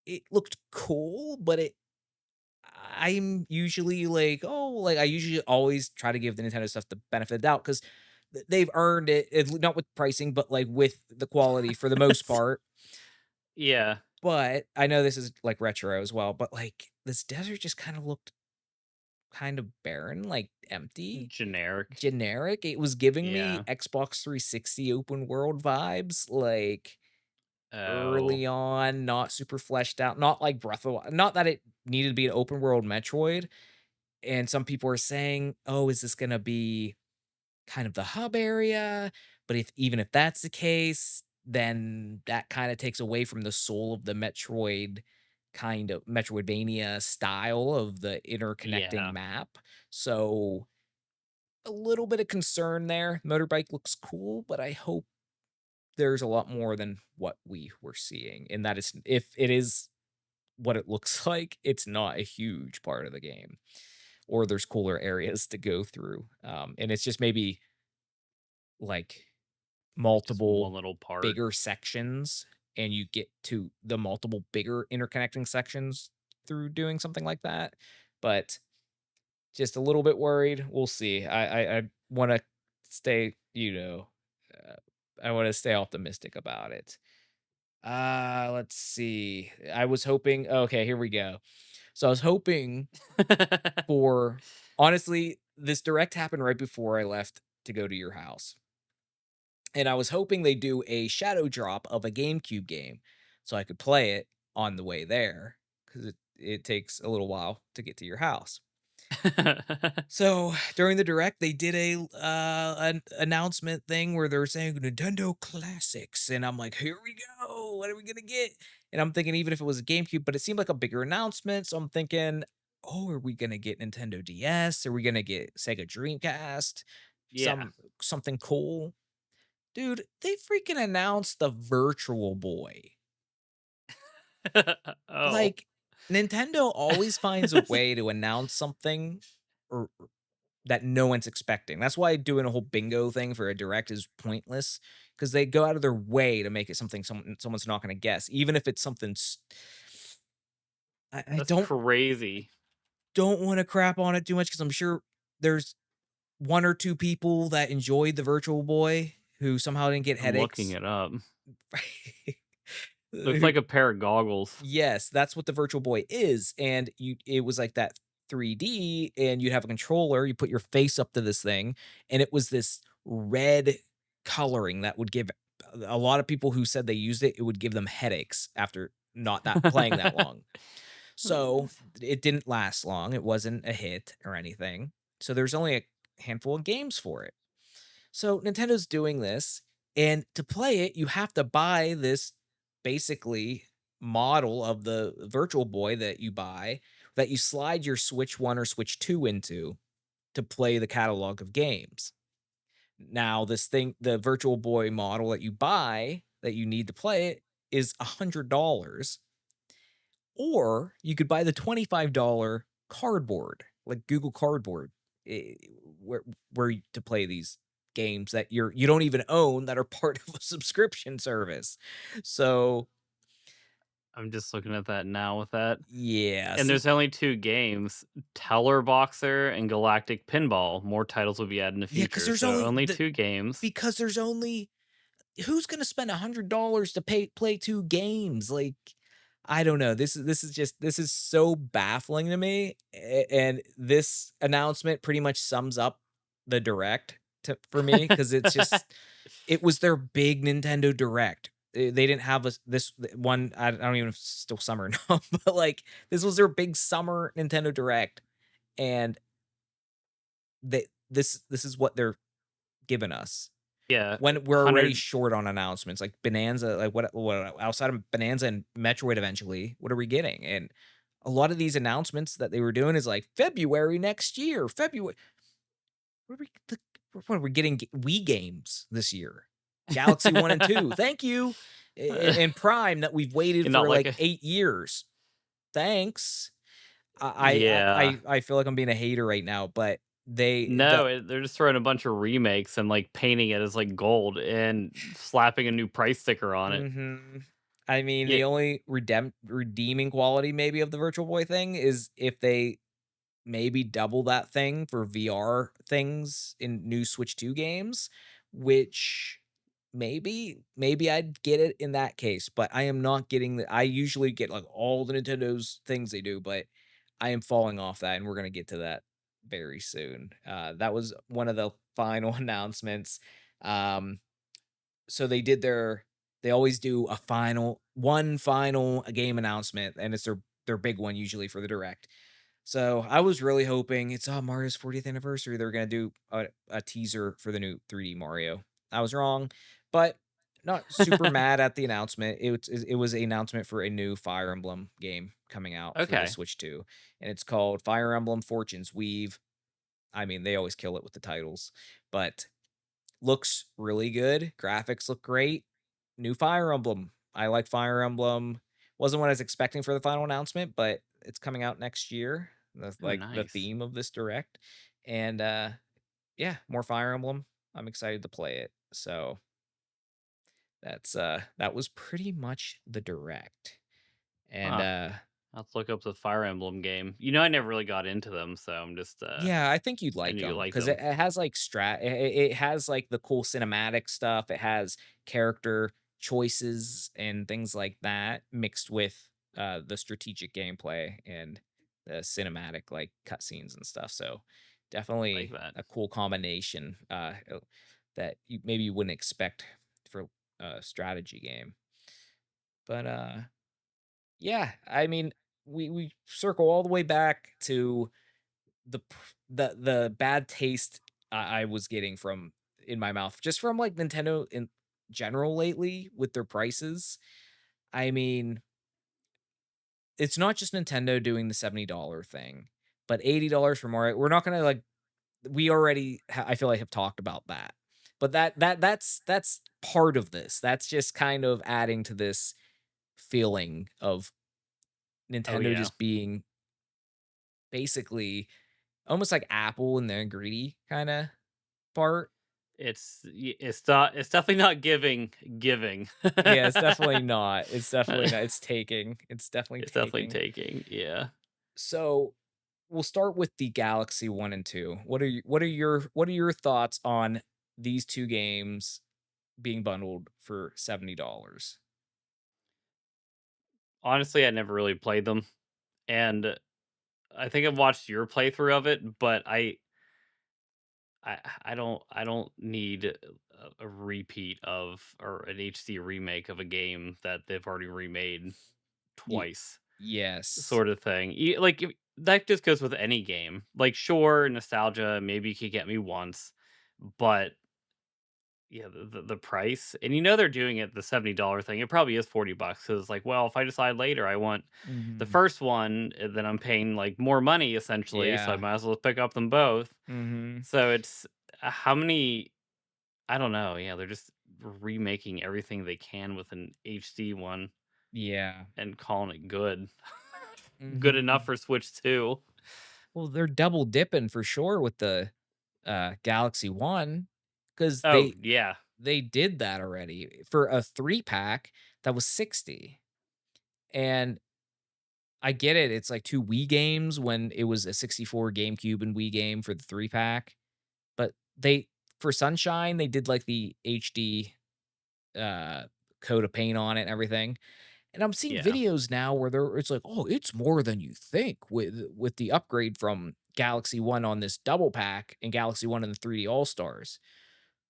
it looked cool, but I'm usually like, "Oh," like, I usually always try to give the Nintendo stuff the benefit of the doubt 'cause they've earned it, not with pricing, but, like, with the quality for the most part. Yeah. But I know this is, like, retro as well, but, like, this desert just kinda looked kind of barren, like, empty, Generic. generic. It was giving me Yeah. Xbox 360 open world vibes, like Oh. early on, not super fleshed out, not like Breath of the not that it needed to be an open world Metroid, and some people are saying, "Oh, is this gonna be kind of the hub area?" But if that's the case, then that kinda takes away from the soul of the Metroid kind of Metroidvania style of the interconnecting Yeah. map. So, a little bit of concern there. Motorbike looks cool, but I hope there's a lot more than what we were seeing, and that is if it is what it looks like, it's not a huge part of the game, or there's cooler areas to go through, and it's just maybe, like, Just one multiple little part. bigger sections, and you get to the multiple bigger interconnecting sections through doing something like that, but just a little bit worried, we'll see. I wanna stay, uh, I wanna stay optimistic about it. Let's see. I was hoping okay, here we go. So I was hoping for honestly, this direct happened right before I left to go to your house. And I was hoping they do a shadow drop of a GameCube game so I could play it on the way there because it takes a little while to get to your house. So during the direct, they did an announcement thing where they're saying Nintendo Classics, and I'm like, here we go. What are we gonna get? And I'm thinking even if it was a GameCube, but it seemed like a bigger announcement, so I'm thinking, oh, are we gonna get Nintendo DS? Are we gonna get Sega Dreamcast? Yeah. Something cool, dude. They freaking announced the Virtual Boy. Oh. Like Nintendo always finds a way to announce something or that no one's expecting. That's why doing a whole bingo thing for a direct is pointless because they go out of their way to make it something someone's not going to guess, even if it's something. I That's crazy. don't want to crap on it too much because I'm sure there's one or two people that enjoyed the Virtual Boy who somehow didn't get I'm looking headaches. it up. Looks Who like a pair of goggles. Yes, that's what the Virtual Boy is, and it was like that 3D, and you'd have a controller, you put your face up to this thing, and it was this red coloring that would give a lot of people who said they used it, it would give them headaches after not that playing that long. So, it didn't last long, it wasn't a hit or anything, so there's only a handful of games for it. So Nintendo's doing this, and to play it, you have to buy this basically model of the Virtual Boy that you buy that you slide your Switch 1 or Switch 2 into to play the catalog of games. Now, the Virtual Boy model that you buy that you need to play it is $100. or you could buy the $25 cardboard, like Google Cardboard, eh, where to play these games that you don't even own that are part of a subscription service. So, I'm just looking at that now with that. yeah, And there's only 2 games, Teller Boxer and Galactic Pinball. More titles will be added in the yeah, because future, there's so only only 2 games. there's only who's gonna spend $100 to play 2 games? Like, I don't know. This is so baffling to me, and this announcement pretty much sums up the direct for me because it's just it was their big Nintendo Direct. They didn't have one. I don't even know if it's still summer now, but like this was their big summer Nintendo Direct, and this is what they're giving us. Yeah, When we're already 100 short on announcements, like Bonanza, like what outside of Bonanza and Metroid eventually, what are we getting? And a lot of these announcements that they were doing is like February next year. February. What are we what are we getting Wii games this year? Galaxy 1 and 2. Thank you. And Prime that we've waited You're not for like like a 8 years. Thanks. Yeah. I feel like I'm being a hater right now, but No, they're just throwing a bunch of remakes and, like, painting it as, like, gold and slapping a new price sticker on it. Mhm. I mean, Yeah, the only redeeming quality maybe of the Virtual Boy thing is if they maybe double that thing for VR things in new Switch 2 games, which maybe I'd get it in that case, but I am not getting I usually get, like, all the Nintendo's things they do, but I am falling off that, and we're gonna get to that very soon. That was one of the final announcements. Um so they always do a final game announcement, and it's their big one usually for the direct. So I was really hoping it's Mario's 40th anniversary. They're gonna do a teaser for the new 3D Mario. I was wrong, but not super mad at the announcement. It was an announcement for a new Fire Emblem game coming out for the okay. Switch 2, and it's called Fire Emblem Fortunes Weave. I mean, they always kill it with the titles, but looks really good. Graphics look great. New Fire Emblem. I like Fire Emblem. Wasn't what I was expecting for the final announcement, but it's coming out next year. That's Oh, like the nice. theme of this direct. And yeah, more Fire Emblem. I'm excited to play it. So that was pretty much the direct. And Huh. I'll have to look up the Fire Emblem game. You know, I never really got into them, so I'm just, yeah, I think you'd I like knew you them liked because them. it has like it has like the cool cinematic stuff. It has character choices and things like that mixed with the strategic gameplay and the cinematic like cutscenes and stuff. So Like definitely that. a cool combination that maybe you wouldn't expect for a strategy game. But yeah, I mean we circle all the way back to the bad taste I was getting from in my mouth just from like Nintendo in general lately with their prices. I mean, it's not just Nintendo doing the $70 thing, but $80 for Mario. We're not gonna like we already I feel like have talked about that. But that's part of this. That's just kind of adding to this feeling of Oh, Nintendo yeah. just being basically almost like Apple in their greedy kind of part. It's definitely not giving. Yeah, it's definitely not. It's definitely not. It's taking. It's definitely It's definitely taking. taking, yeah. So we'll start with the Galaxy 1 and 2. What are your thoughts on these two games being bundled for $70? Honestly, I never really played them, and I think I've watched your playthrough of it, but I don't need a repeat of or an HD remake of a game that they've already remade Ye- twice, yes. sort of thing. Like that just goes with any game. Like, sure, nostalgia, maybe you could get me once, but yeah, the price, and you know they're doing it the $70 thing. It probably is $40 because like, well, if I decide later I want the Mhm. first one, then I'm paying like more money essentially, so I Yeah. might as well pick up them both. Mhm. So it's how many I don't know, yeah, they're just remaking everything they can with an HD one Yeah. and calling it good. good enough Mhm. for Switch 2. Well, they're double dipping for sure with the, Galaxy One, because Oh, yeah. they did that already. For a 3-pack, that was 60, and I get it, it's like 2 Wii games when it was a 64 GameCube and Wii game for the 3-pack, but they for Sunshine, they did, like, the HD, uh, coat of paint on it and everything, and I'm seeing Yeah. videos now where it's like, "Oh, it's more than you think with the upgrade from Galaxy One on this double pack and Galaxy One and the 3D All-Stars."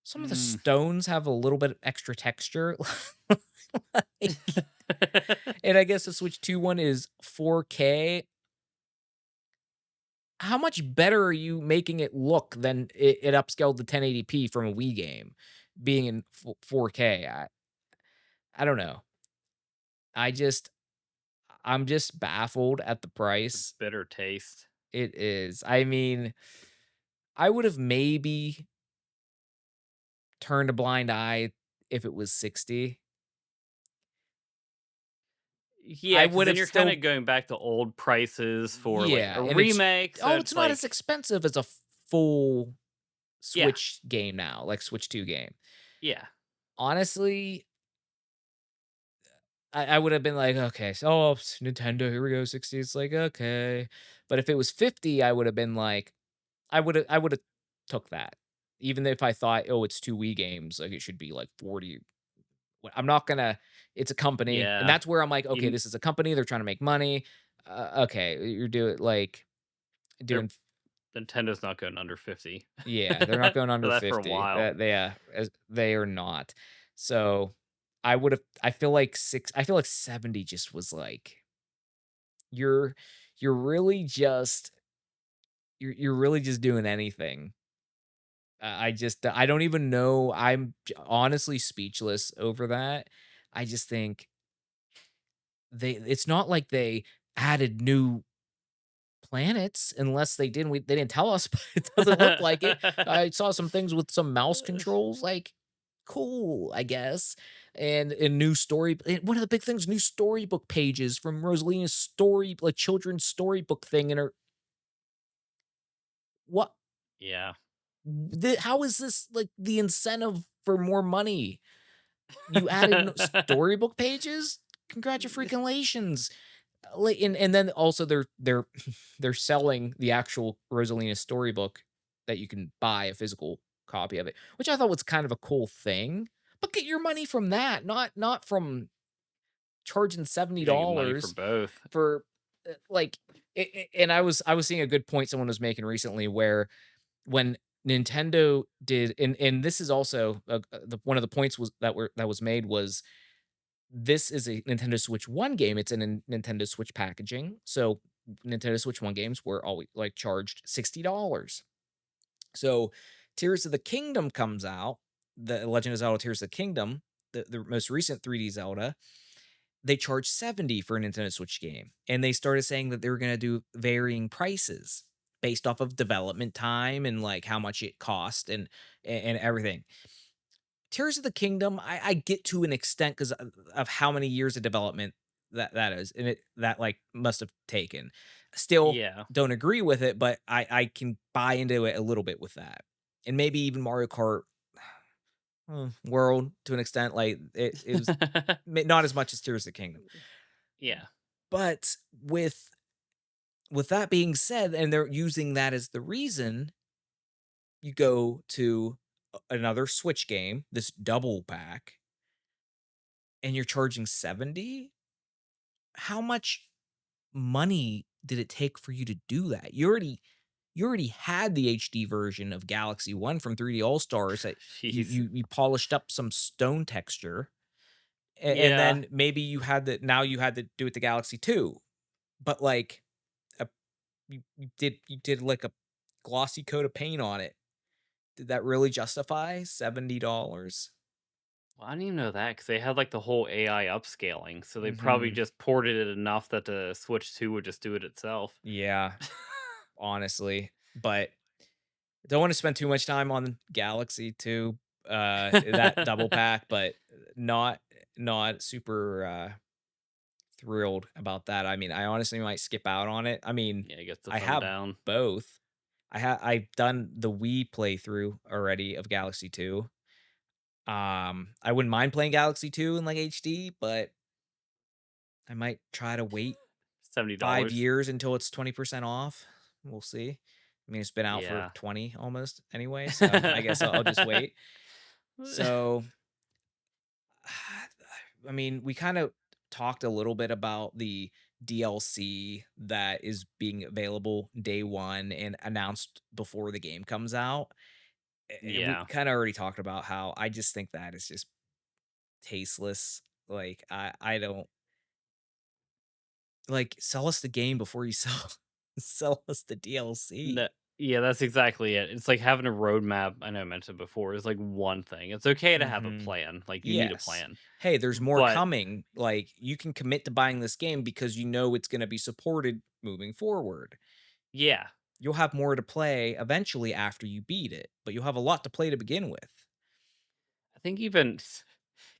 Some of the Mm. stones have a little bit of extra texture, like, and I guess the Switch 2 one is 4K. How much better are you making it look than it upscaled to 1080p from a Wii game being in 4K? I don't know. I just I'm just baffled at the It's a price. bitter taste. It is. I mean, I would have maybe turned a blind eye if it was 60. Yeah, I because would then have you're kinda still going back to old prices for, like, yeah, a and remake, so it's it's not as like expensive as a full yeah, Switch game now, like Switch 2 game. yeah. Honestly, I would have been like, "Okay, so, oh, Nintendo, here we go, 60." It's like, "Okay." But if it was 50, I would have been like I would have took that. Even if I thought, "Oh, it's 2 Wii games, like, it should be, like, 40." I'm not gonna it's a company, and Yeah. that's where I'm like, "Okay, You this is a company, they're trying to make money." Okay, you're doing like, they're doing Nintendo's not going under 50. yeah, they're not going For under that for a 50. while. As they are not. So, I feel like 70 just was like, you're you're really just you're really just doing anything. I don't even know. Honestly speechless over that. I just think it's not like they added new planets unless they didn't tell us, but it doesn't look like it. I saw some things with some mouse controls, like, cool, I guess. And new story and one of the big things, new storybook pages from Rosalina's story, like, children's storybook thing in her what Yeah. how is this, like, the incentive for more money? You added storybook pages? Congratulations. Like, and then also they're they're selling the actual Rosalina storybook that you can buy a physical copy of it, which I thought was kind of a cool thing. But get your money from that, not from charging You're gonna get money for $70 both. for like and I was seeing a good point someone was making recently where when Nintendo did and this is also one of the points that was made was this is a Nintendo Switch 1 game, it's in Nintendo Switch packaging, so Nintendo Switch 1 games were always, like, charged $60. So, Tears of the Kingdom comes out, the Legend of Zelda Tears of the Kingdom, the most recent 3D Zelda, they charge 70 for a Nintendo Switch game, and they started saying that they were gonna do varying prices based off of development time and, like, how much it cost and everything. Tears of the Kingdom, I get to an extent because of how many years of development that is, and that, like, must have taken. Still Yeah. don't agree with it, but I can buy into it a little bit with that. And maybe even Mario Kart, World to an extent, like, it was not as much as Tears of the Kingdom. Yeah. But with that being said, and they're using that as the reason, you go to another Switch game, this double pack, and you're charging 70? How much money did it take for you to do that? You already had the HD version of Galaxy One from 3D All Stars that Jeez. you polished up some stone texture, and Yeah. then maybe you had to do it to Galaxy Two, but like a, you did like a glossy coat of paint on it. Did that really justify $70? Well, I didn't even know that because they had, like, the whole AI upscaling, so they probably Hmm. just ported it enough that the Switch 2 would just do it itself. Yeah, honestly, but don't wanna spend too much time on Galaxy 2, that double pack, but not super, thrilled about that. I mean, I honestly might skip out on it. I mean, Yeah, I guess the I thumb have down. both. I've done the Wii playthrough already of Galaxy 2. I wouldn't mind playing Galaxy 2 in like HD, but I might try to wait 5 $70. years until it's 20% off. We'll see. I mean, it's been out for Yeah. 20 almost anyway, so I guess I'll just wait. So, I mean, we kind of talked a little bit about the DLC that is being available day 1 and announced before the game comes out. And we Yeah. kind of already talked about how I just think that is just tasteless. Like I don't like sell us the game before you sell sell us the No, DLC. yeah, that's exactly it. It's like having a roadmap, I know I mentioned before, is like one thing. It's okay to have a Mhm. plan, like, you need a Yes. plan. Hey, there's more But coming. Like you can commit to buying this game because you know it's going to be supported moving forward. yeah, You'll have more to play eventually after you beat it, but you'll have a lot to play to begin with. I think even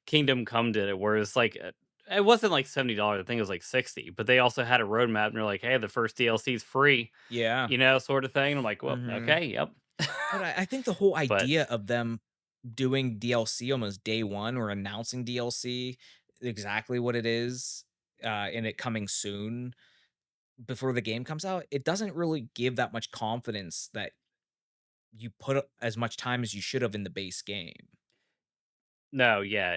Kingdom Come did it where it's like, it wasn't like $70, I think it was like 60, but they also had a roadmap and they're like, "Hey, the first DLC is free," Yeah. sort of thing. And I'm like, "Well, Mhm. okay, yep." But I think the whole But idea of them doing DLC almost day 1 or announcing DLC, exactly what it is, and it coming soon before the game comes out, it doesn't really give that much confidence that you put as much time as you should have in the base game. no, yeah,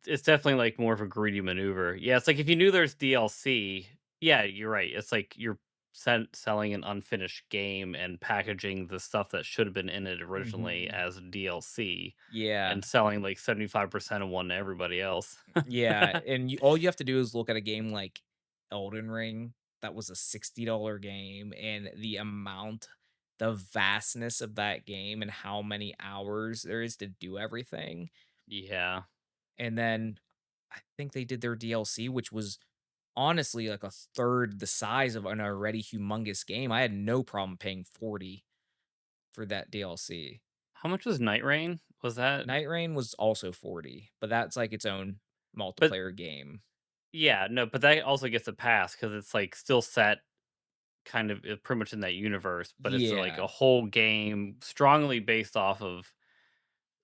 it's definitely, like, more of a greedy maneuver. Yeah, it's like if you knew there's DLC, yeah, you're right. It's like you're selling an unfinished game and packaging the stuff that should have been in it originally Mhm. as DLC Yeah. and selling, like, 75% of one to everybody else. Yeah, and all you have to do is look at a game like Elden Ring. That was a $60 game, and the vastness of that game and how many hours there is to do everything. Yeah. And then I think they did their DLC, which was honestly like a third the size of an already humongous game. I had no problem paying 40 for that DLC. How much was Night Rain? Was that Night Rain was also 40, but that's like its own but multiplayer game. yeah, no, but that also gets a pass because it's, like, still set kind of, pretty much in that universe, but it's, like, Yeah. a whole game strongly based off of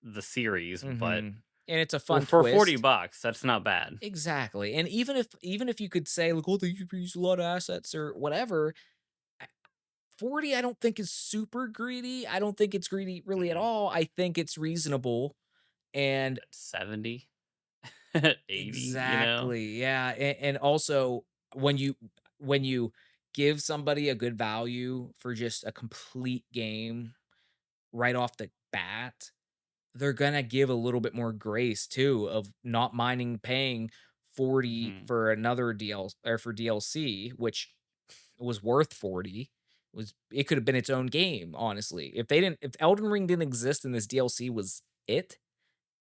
the series, but Mhm. And it's a well, fun for 40 twist. bucks, that's not bad. Exactly. And even if you could say, like, "Oh, they use a lot of assets," or whatever, I 40 I don't think is super greedy. I don't think it's greedy really at Mm, all. I think it's reasonable. And 70, 80, exactly, yeah. And also when you give somebody a good value for just a complete game right off the bat, they're gonna give a little bit more grace too of not minding paying 40 Mhm, for another DL or for DLC, which was worth 40. It could have been its own game, honestly. If Elden Ring didn't exist and this DLC was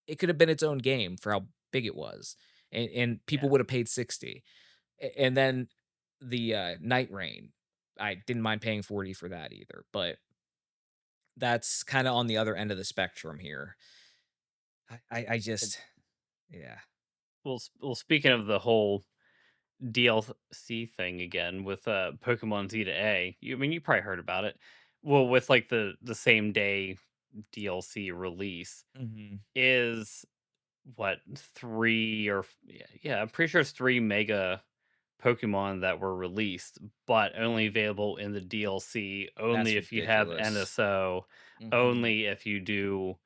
it could have been its own game for how big it was. And people yeah. would have paid 60. And then the Night Rain, I didn't mind paying 40 for that either, but that's kind of on the other end of the spectrum here. I It just yeah. well, speaking of the whole DLC thing again with, Pokemon Z to A, I mean, you probably heard about it. Well, with, like, the same day DLC release Mhm. is what, 3 or yeah, I'm pretty sure it's 3 mega Pokemon that were released, but only available in the DLC, only That's if you have ridiculous. NSO, Mhm. only if you do,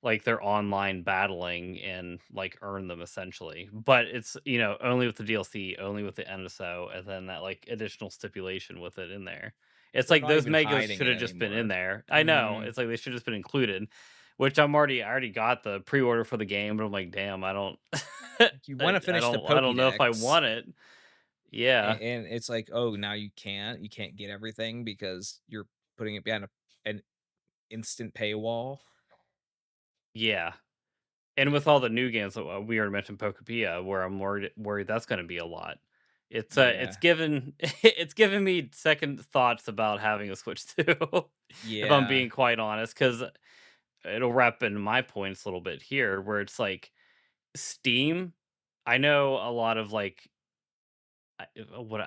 like, their online battling and, like, earn them essentially. But it's, only with the DLC, only with the NSO, and then that, like, additional stipulation with it in there. It's They're like not those even megas hiding should it have just been in anymore. there. I know, Mhm. it's like they should have just been included, which I already got the pre-order for the game, but I'm like, "Damn, I don't Like, you I wanna finish the I don't know if I Pokédex, want it." Yeah. and it's like, "Oh, now you can't get everything because you're putting it behind an instant paywall." Yeah. And with all the new games, we already mentioned Pokepia, where I'm worried that's gonna be a lot. It's Yeah. given it's given me second thoughts about having a Switch too, if I'm Yeah. being quite honest, because it'll wrap in my points a little bit here, where it's like Steam, I know a lot of, like, what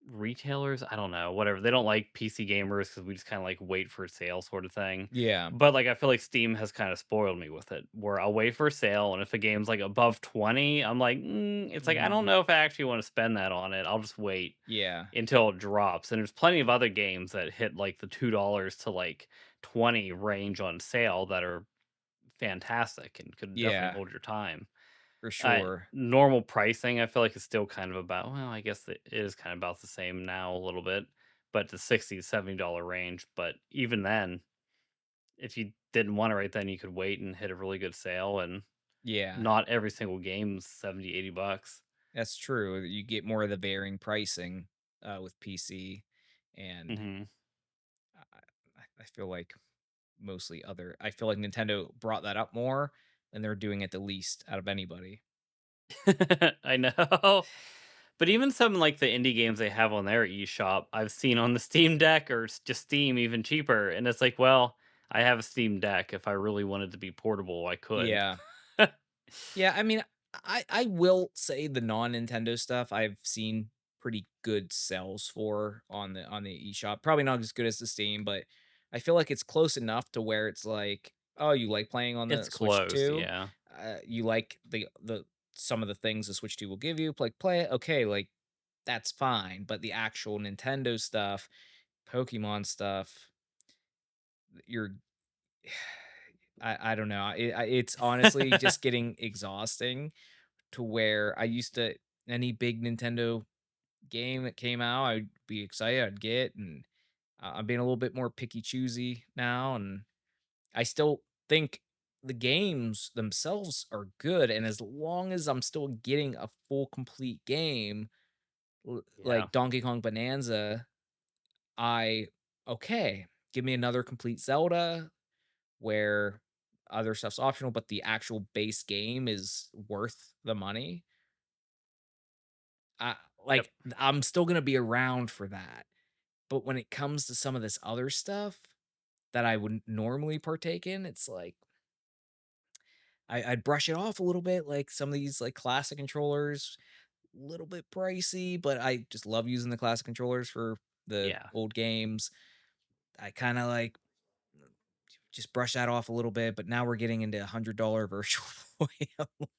retailers, I don't know, whatever. They don't like PC gamers because we just kinda, like, wait for a sale sort of thing. Yeah. But, like, I feel like Steam has kinda spoiled me with it, where I'll wait for a sale, and if a game's, like, above 20, I'm like, it's like, I don't Mm, know if I actually wanna spend that on it. I'll just wait yeah. until it drops, and there's plenty of other games that hit, like, the $2 to, like, 20 range on sale that are fantastic and could definitely Yeah. hold your time. For sure. Normal pricing, I feel like it's still kind of about, well, I guess it is kind of about the same now a little bit, but the 60 to $70 range. But even then, if you didn't want it right then, you could wait and hit a really good sale, and Yeah. not every single game's 70, $80. That's true. You get more of the varying pricing with PC, and Hmm. I, I feel like mostly other. I feel like Nintendo brought that up more, and they're doing it the least out of anybody. I know. But even some like the indie games they have on their eShop, I've seen on the Steam Deck or just Steam even cheaper. And it's like, well, I have a Steam Deck. If I really wanted to be portable, I could. Yeah. Yeah, I mean, I will say the non-Nintendo stuff I've seen pretty good sales for on the eShop. Probably not as good as the Steam, but I feel like it's close enough to where it's like, oh, you like playing on It's the Switch close, 2? yeah. You like the some of the things the Switch 2 will give you, like play it, okay, like that's fine. But the actual Nintendo stuff, Pokemon stuff, you're I don't know. It's honestly just getting exhausting to where I used to any big Nintendo game that came out, I'd be excited, I'd get, and I'm being a little bit more picky choosy now, and I still think the games themselves are good, and as long as I'm still getting a full complete game, Yeah. like Donkey Kong Bonanza, I okay, give me another complete Zelda where other stuff's optional, but the actual base game is worth the money. I Yep. I'm still gonna be around for that, but when it comes to some of this other stuff that I wouldn't normally partake in, it's like I'd brush it off a little bit, like some of these, like, classic controllers, little bit pricey, but I just love using the classic controllers for the Yeah. old games. I kinda, like, just brush that off a little bit, but now we're getting into $100 Virtual Boy. I'm like,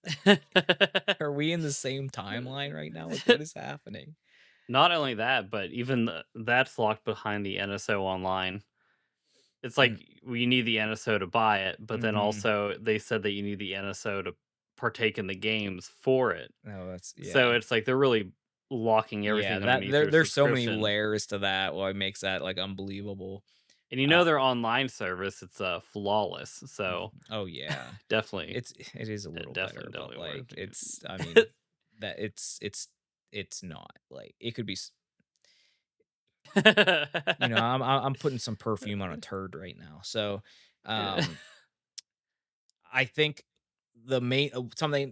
are we in the same timeline right now? Like, what is happening? Not only that, but even that's locked behind the NSO online. It's Mm, like we need the NSO to buy it, but then mhm. also they said that you need the NSO to partake in the games for it. Oh, that's So yeah. it's like they're really locking Yeah, everything that underneath their there's so many subscription. layers to that, what makes that, like, unbelievable. And you Uh, know their online service, it's, flawless, so oh, yeah. definitely, It is a little better, but, definitely worth like, it's I mean, it. that it's not, like, it could be s I'm putting some perfume on a turd right now, so, um, I think the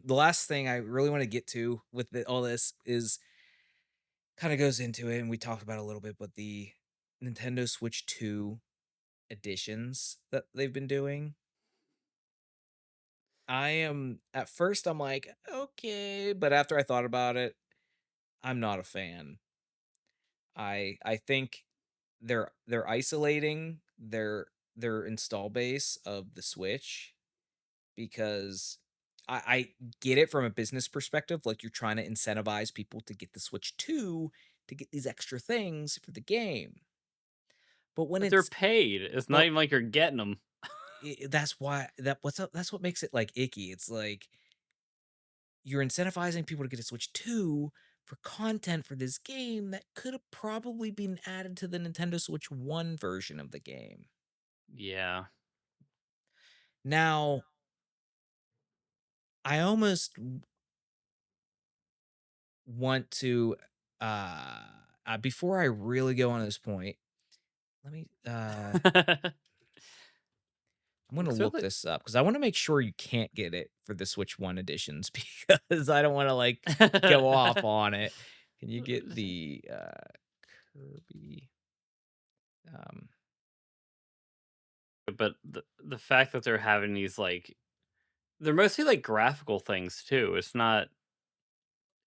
last thing I really wanna get to with all this is kinda goes into it, and we talked about it a little bit, but the Nintendo Switch 2 editions that they've been doing, I am at first I'm like, "Okay," but after I thought about it, I'm not a fan. I think they're isolating their install base of the Switch because I get it from a business perspective, like, you're trying to incentivize people to get the Switch 2 to get these extra things for the game. But when But they're it's paid, it's not but even like you're getting them. that's why that's what makes it, like, icky. It's like you're incentivizing people to get a Switch 2 for content for this game that could have probably been added to the Nintendo Switch 1 version of the game. Yeah. Now, I almost want to before I really go on this point, let me I'm gonna So look the this up because I want to make sure you can't get it for the Switch 1 editions because I don't want to like go off on it. Can you get the Kirby? Um, but the fact that they're having these, like they're mostly, like, graphical things too, it's not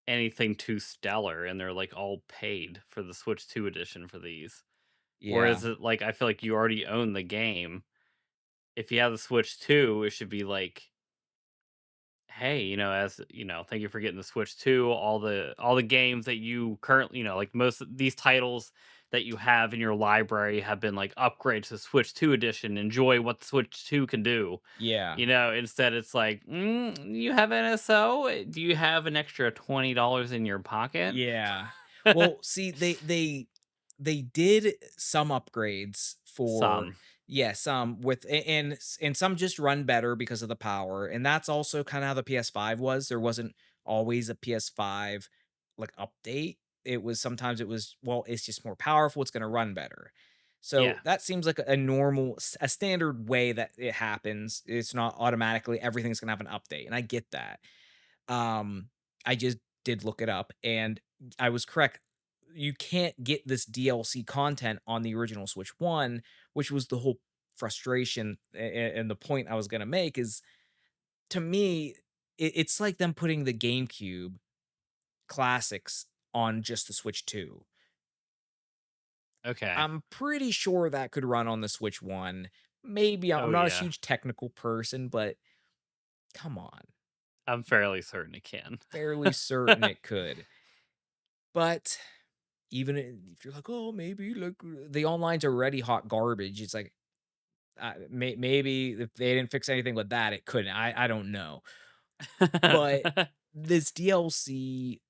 anything too stellar, and they're, like, all paid for the Switch 2 edition for these. Yeah. Whereas like, I feel like you already own the game. If you have the Switch 2, it should be like, "Hey, as thank you for getting the Switch 2. All the games that you currently, like most of these titles that you have in your library have been like upgrades to Switch 2 edition. Enjoy what the Switch 2 can do." Yeah. Instead it's like, you have NSO? Do you have an extra $20 in your pocket?" Yeah. Well, see, they did some upgrades for, Some. yeah, some with and some just run better because of the power, and that's also kinda how the PS5 was. There wasn't always a PS5, like, update. It was sometimes it was, well, it's just more powerful, it's gonna run better. So, Yeah. that seems like a normal a standard way that it happens. It's not automatically everything's gonna have an update, and I get that. Um, I just did look it up and I was correct. You can't get this DLC content on the original Switch 1, which was the whole frustration and the point I was going to make is, to me, it's like them putting the GameCube classics on just the Switch 2. Okay. I'm pretty sure that could run on the Switch 1. Maybe I'm Oh, not a yeah. huge technical person, but come on. I'm fairly certain it can. Fairly certain it could. But even if you're like, "Oh, maybe, like, the online's already hot garbage," it's like, maybe if they didn't fix anything with that, it couldn't. I don't know. But this DLC,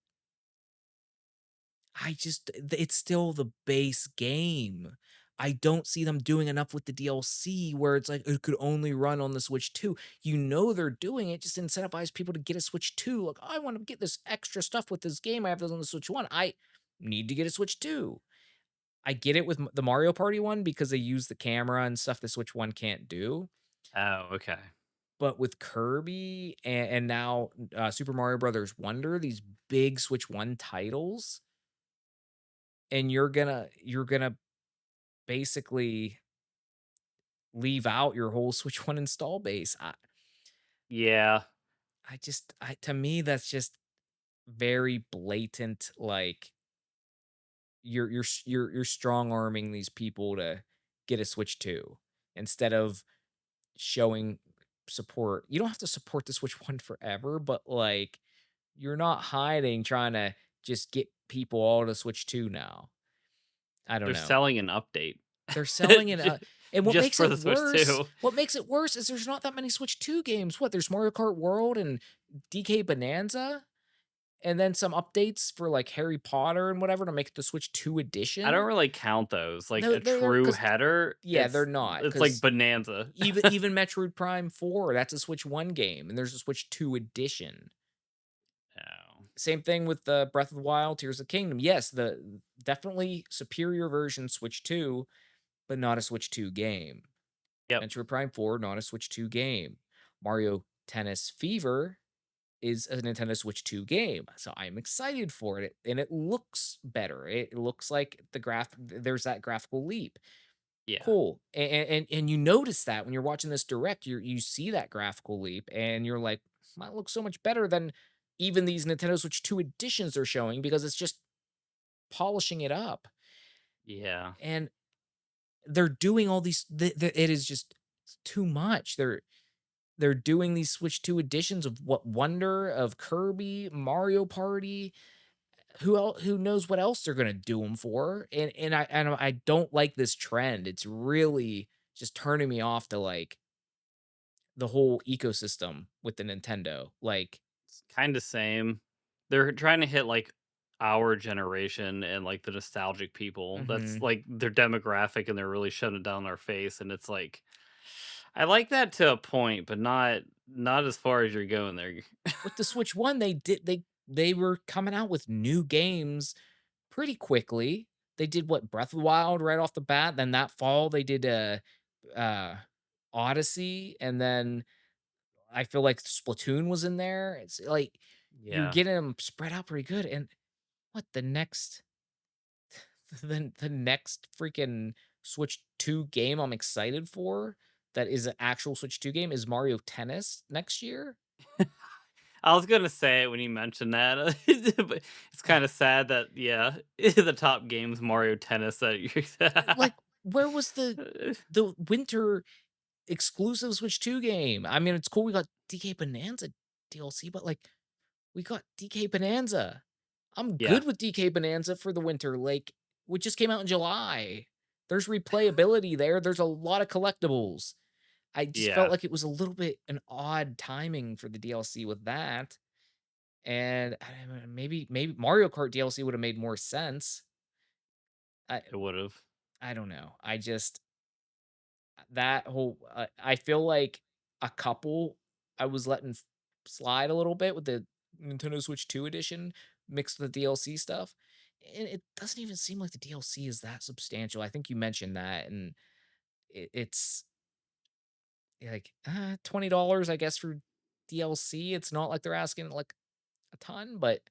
it's still the base game. I don't see them doing enough with the DLC where it's like, it could only run on the Switch 2. You know they're doing it just to incentivize people to get a Switch 2. Like, "I wanna get this extra stuff with this game. I have this on the Switch 1. I need to get a Switch 2." I get it with the Mario Party one because they use the camera and stuff the Switch 1 can't do, Oh, okay. but with Kirby and now, Super Mario Brothers Wonder, these big Switch 1 titles, and you're gonna basically leave out your whole Switch 1 install base. Yeah. I to me, that's just very blatant, like, you're strong arming these people to get a Switch 2 instead of showing support. You don't have to support the Switch 1 forever, but, like, you're not hiding trying to just get people all to Switch 2 now. I don't They're know. selling an update. They're selling it, Ju and just for the Switch 2. what makes it worse is there's not that many Switch 2 games. What, there's Mario Kart World and DK Bonanza, and then some updates for, like, Harry Potter and whatever to make it the Switch 2 I don't edition. really count those, like, No, a they're true 'cause header, yeah, they're not it's like because Bonanza. even Metroid Prime 4, that's a Switch 1 game, and there's a Switch 2 edition. Oh. Same thing with the Breath of the Wild, Tears of the Kingdom. Yes, the definitely superior version Switch 2, but not a Switch 2 game. Yep. Metroid Prime 4, not a Switch 2 game. Mario Tennis Fever is a Nintendo Switch 2 game. So I'm excited for it, and it looks better. It looks like there's that graphical leap. Yeah. Cool. And you notice that when you're watching this direct, you see that graphical leap and you're like, "Might look so much better than even these Nintendo Switch 2 editions they're showing because it's just polishing it up." Yeah. And they're doing all these it is just too much. They're doing these Switch 2 editions of what Wonder, of Kirby, Mario Party. Who knows what else they're gonna do them for? And I don't like this trend. It's really just turning me off to, like, the whole ecosystem with the Nintendo. Like, It's kinda same. They're trying to hit, like, our generation and, like, the nostalgic people. That's, mhm. like, their demographic, and they're really shoving it down our face, and it's like, I like that to a point, but not as far as you're going there. With the Switch 1, they were coming out with new games pretty quickly. They did what, Breath of the Wild right off the bat, then that fall they did, uh, Odyssey, and then I feel like Splatoon was in there. It's like you're Yeah. getting them spread out pretty good, and what, the next the next freaking Switch 2 game I'm excited for that is an actual Switch 2 game is Mario Tennis next year? I was gonna say it when you mentioned that, but it's kinda sad that, yeah, the top game's Mario Tennis that you Like, where was the winter exclusive Switch 2 game? I mean, it's cool we got DK Bonanza DLC, but, like, we got DK Bonanza. I'm Yeah, good with DK Bonanza for the winter, like, which just came out in July. There's replayability there, there's a lot of collectibles. I just felt yeah. like it was a little bit an odd timing for the DLC with that, and maybe Mario Kart DLC would have made more sense. I It would've. I don't know. That whole I feel like a couple I was letting slide a little bit with the Nintendo Switch 2 edition mixed with the DLC stuff, and it doesn't even seem like the DLC is that substantial. I think you mentioned that, and it's like $20, I guess, for DLC. It's not like they're asking like a ton, but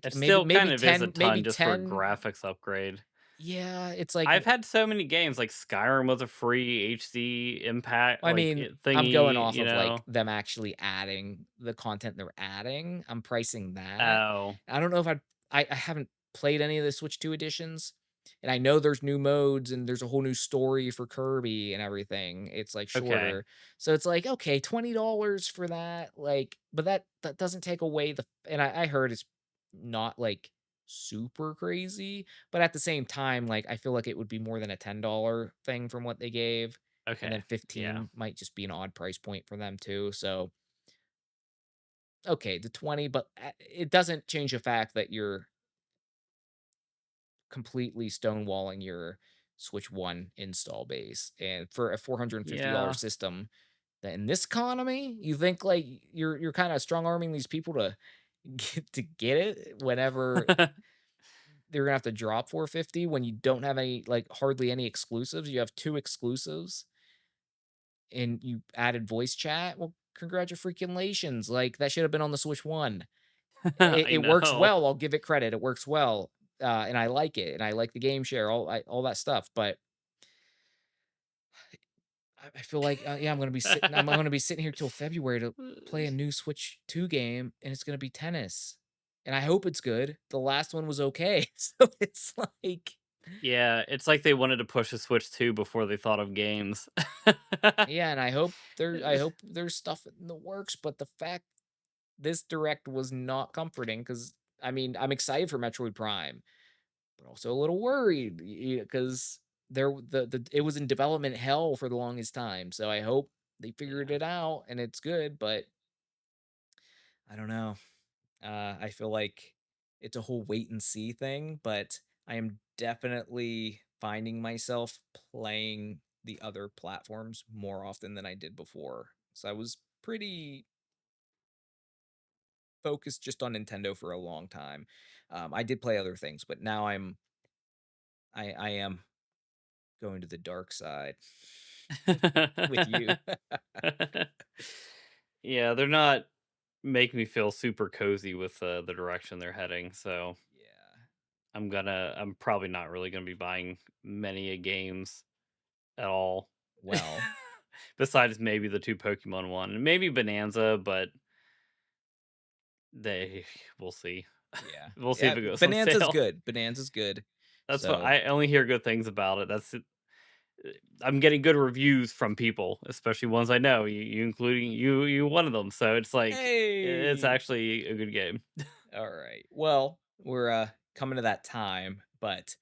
It maybe still kind of is a maybe ton just for a 10. graphics upgrade. Yeah, it's like I've had so many games, like Skyrim was a free HD impact, I like, mean, I'm going thingy, off you of, like, know? them actually adding the content they're adding. I'm pricing that. Oh, I don't know if I haven't played any of the Switch 2 editions, and I know there's new modes and there's a whole new story for Kirby and everything. It's, like, okay. shorter. So it's like, okay, $20 for that, like but that doesn't take away the and I heard it's not, like, super crazy, but at the same time, like, I feel like it would be more than a $10 thing from what they gave, and then Okay, yeah. 15 might just be an odd price point for them too, so, okay, the 20, but, it doesn't change the fact that you're completely stonewalling your Switch 1 install base, and for a $450 Yeah. system that in this economy, you think, like, you're kinda strong-arming these people to get it whenever they're gonna have to drop 450 when you don't have any, like, hardly any exclusives. You have 2 exclusives and you added voice chat. Well, congratulations. Like, that should have been on the Switch 1. I It works know. well, I'll give it credit. It works well, and I like it, and I like the game share, all that stuff, but I feel like, yeah, I'm gonna be sitting here till February to play a new Switch 2 game, and it's gonna be tennis, and I hope it's good. The last one was okay, so it's like Yeah, it's like they wanted to push the Switch 2 before they thought of games. yeah, and I hope there's stuff in the works, but the fact this direct was not comforting because I mean, I'm excited for Metroid Prime, but also a little worried because it was in development hell for the longest time. So I hope they figured Yeah, it out and it's good, but I don't know. I feel like it's a whole wait and see thing, but I am definitely finding myself playing the other platforms more often than I did before. So I was pretty focused just on Nintendo for a long time. I did play other things, but now I am going to the dark side with you. Yeah, they're not making me feel super cozy with, the direction they're heading, so Yeah. I'm probably not really gonna be buying many a games at all. Well, Besides maybe the 2 Pokemon one, and maybe Bonanza, but they we'll see. yeah. We'll see Yeah, if it goes on Bonanza's sale. good. Bonanza's good. That's what So, I only hear good things about it. I'm getting good reviews from people, especially ones I know, you including you one of them, so it's like, it's hey. actually a good game. All right. Well, we're coming to that time, but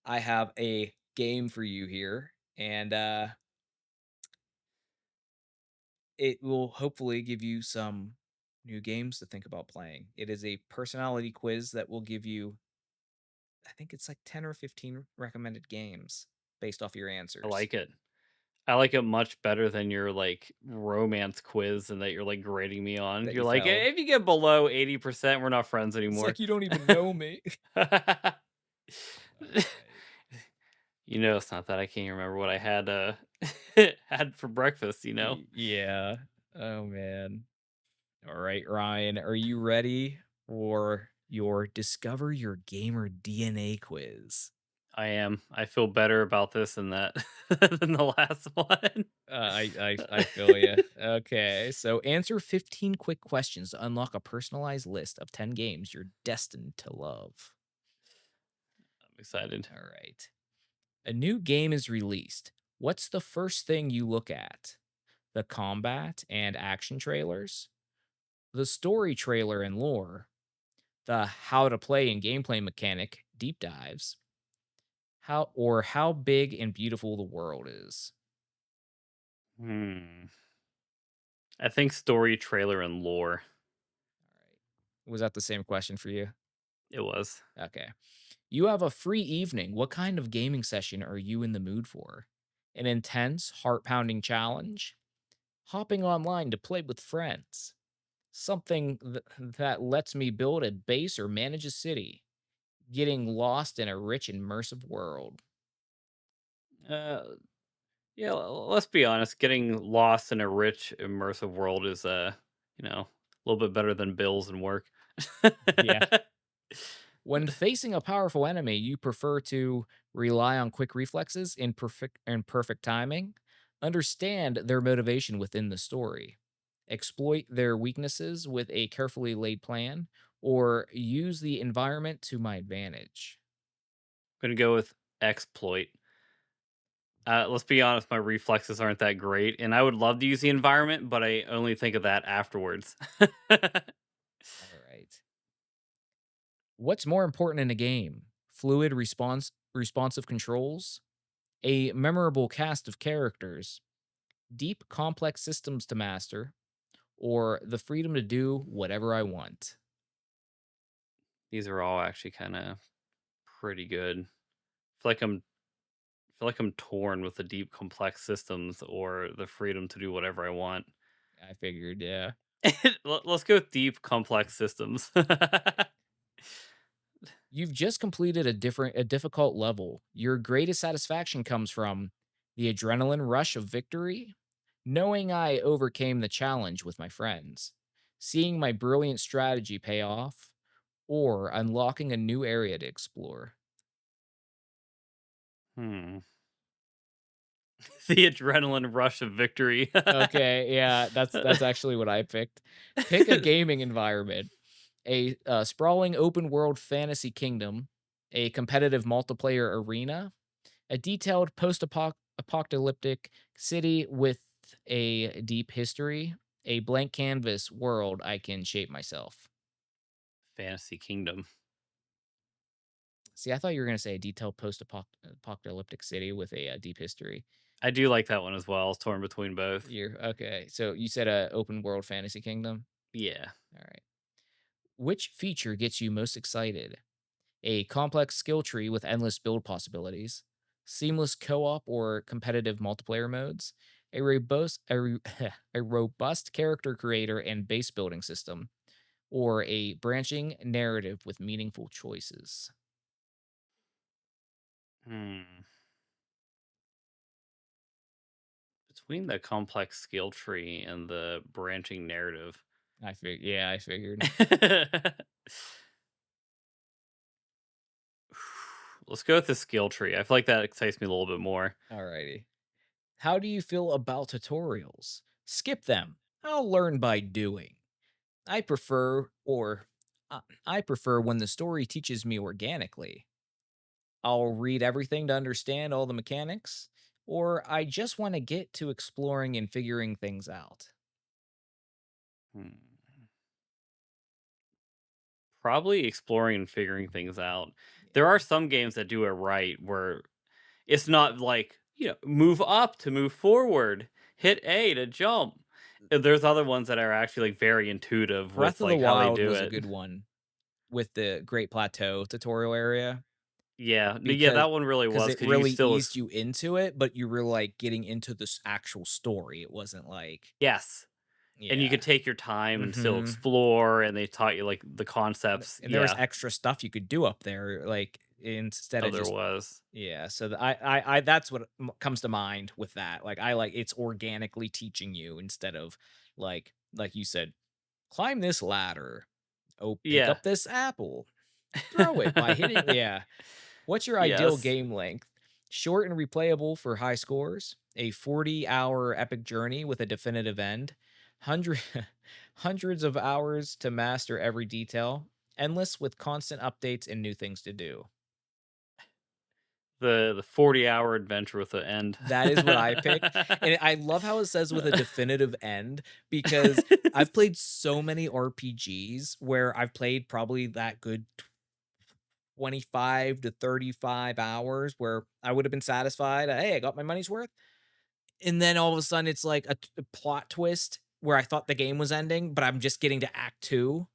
I have a game for you here and it will hopefully give you some new games to think about playing. It is a personality quiz that will give you, I think it's like 10 or 15 recommended games based off your I answers like it. I like it much better than your, like, romance quiz and that you're, like, grading me on. that You're you like, failed. If you get below 80%, we're not friends It's anymore." like you don't even know me. All right. You know, it's not that I can't remember what I had, had for breakfast, you know? Yeah. Oh man. All right, Ryan, are you ready for your Discover Your Gamer DNA quiz? I am. I feel better about this than that than the last one. I feel you. Okay, so answer 15 quick questions to unlock a personalized list of 10 games you're destined to love. I'm excited. All right. A new game is released. What's the first thing you look at? The combat and action trailers, the story trailer and lore, the how to play and gameplay mechanic deep dives, how big and beautiful the world is. Hmm. I think story, trailer, and lore. All right. Was that the same question for you? It was. Okay. You have a free evening. What kind of gaming session are you in the mood for? An intense, heart pounding challenge? Hopping online to play with friends? Something that lets me build a base or manage a city? Getting lost in a rich, immersive world? Uh, yeah. Let's be honest. Getting lost in a rich, immersive world is, a little bit better than bills and work. Yeah. When facing a powerful enemy, you prefer to rely on quick reflexes and perfect timing, understand their motivation within the story, exploit their weaknesses with a carefully laid plan, or use the environment to my advantage. Gonna go with exploit. Let's be honest. My reflexes aren't that great, and I would love to use the environment, but I only think of that afterwards. All right. What's more important in a game? Fluid responsive controls, a memorable cast of characters, deep complex systems to master, or the freedom to do whatever I want. These are all actually kind of pretty good. I feel like I'm torn with the deep complex systems or the freedom to do whatever I want. I figured, yeah. Let's go with deep complex systems. You've just completed a difficult level. Your greatest satisfaction comes from the adrenaline rush of victory, knowing I overcame the challenge with my friends, seeing my brilliant strategy pay off, or unlocking a new area to explore. Hmm. The adrenaline rush of victory. Okay, yeah, that's actually what I picked. Pick a gaming environment. A sprawling open world fantasy kingdom, a competitive multiplayer arena, a detailed post apocalyptic city with a deep history, a blank canvas world I can shape myself. Fantasy Kingdom. See, I thought you were going to say a detailed post apocalyptic city with a, deep history. I do like that one as well. I was torn between both. You're okay. So you said a open world fantasy kingdom. Yeah. All right. Which feature gets you most excited? A complex skill tree with endless build possibilities, seamless co-op or competitive multiplayer modes, a robust character creator and base building system, or a branching narrative with meaningful choices. Hmm. Between the complex skill tree and the branching narrative. I figured. Let's go with the skill tree. I feel like that excites me a little bit more. Alrighty. How do you feel about tutorials? Skip them. I'll learn by doing. I prefer or I prefer when the story teaches me organically. I'll read everything to understand all the mechanics, or I just want to get to exploring and figuring things out. Hmm. Probably exploring and figuring things out. There are some games that do it right where it's not like, move up to move forward, hit A to jump. There's other ones that are actually like very intuitive Breath with of the like how they Wild do was a it. good one with the Great Plateau tutorial area Yeah, yeah, because that one really was it because you really still eased you into it, but you were like getting into this actual story. It wasn't like, yes, and you yeah. could take your time and still Hmm. explore, and they taught you like the concepts. And there was Yeah, extra stuff you could do up there, like instead oh, of there just was. yeah. So I that's what comes to mind with that. Like I like it's organically teaching you instead of like you said, climb this ladder. Oh, pick Yeah. up this apple. Throw it by hitting. Yeah. What's your ideal Yes. game length? Short and replayable for high scores, a 40-hour epic journey with a definitive end, hundred hundreds of hours to master every detail, endless with constant updates and new things to do. The 40-hour adventure with the end. That is what I picked, and I love how it says with a definitive end because I've played so many RPGs where I've played probably that good 25 to 35 hours where I would have been satisfied. Hey, I got my money's worth. And then all of a sudden it's like a plot twist where I thought the game was ending, but I'm just getting to act 2.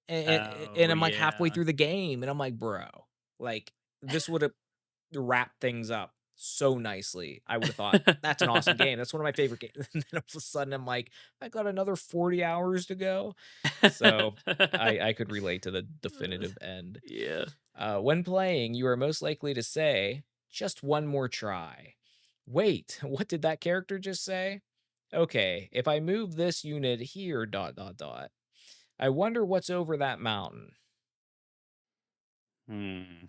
And Oh, I'm like halfway yeah. through the game and I'm like, "Bro, like this would have wrapped things up so nicely." I would have thought, "That's an awesome game. That's one of my favorite games." And then all of a sudden I'm like, "I got another 40 hours to go." So I could relate to the definitive end. Yeah. When playing, you are most likely to say, just one more try. Wait, what did that character just say? Okay, if I move this unit here, dot, dot, dot. I wonder what's over that mountain. Hmm.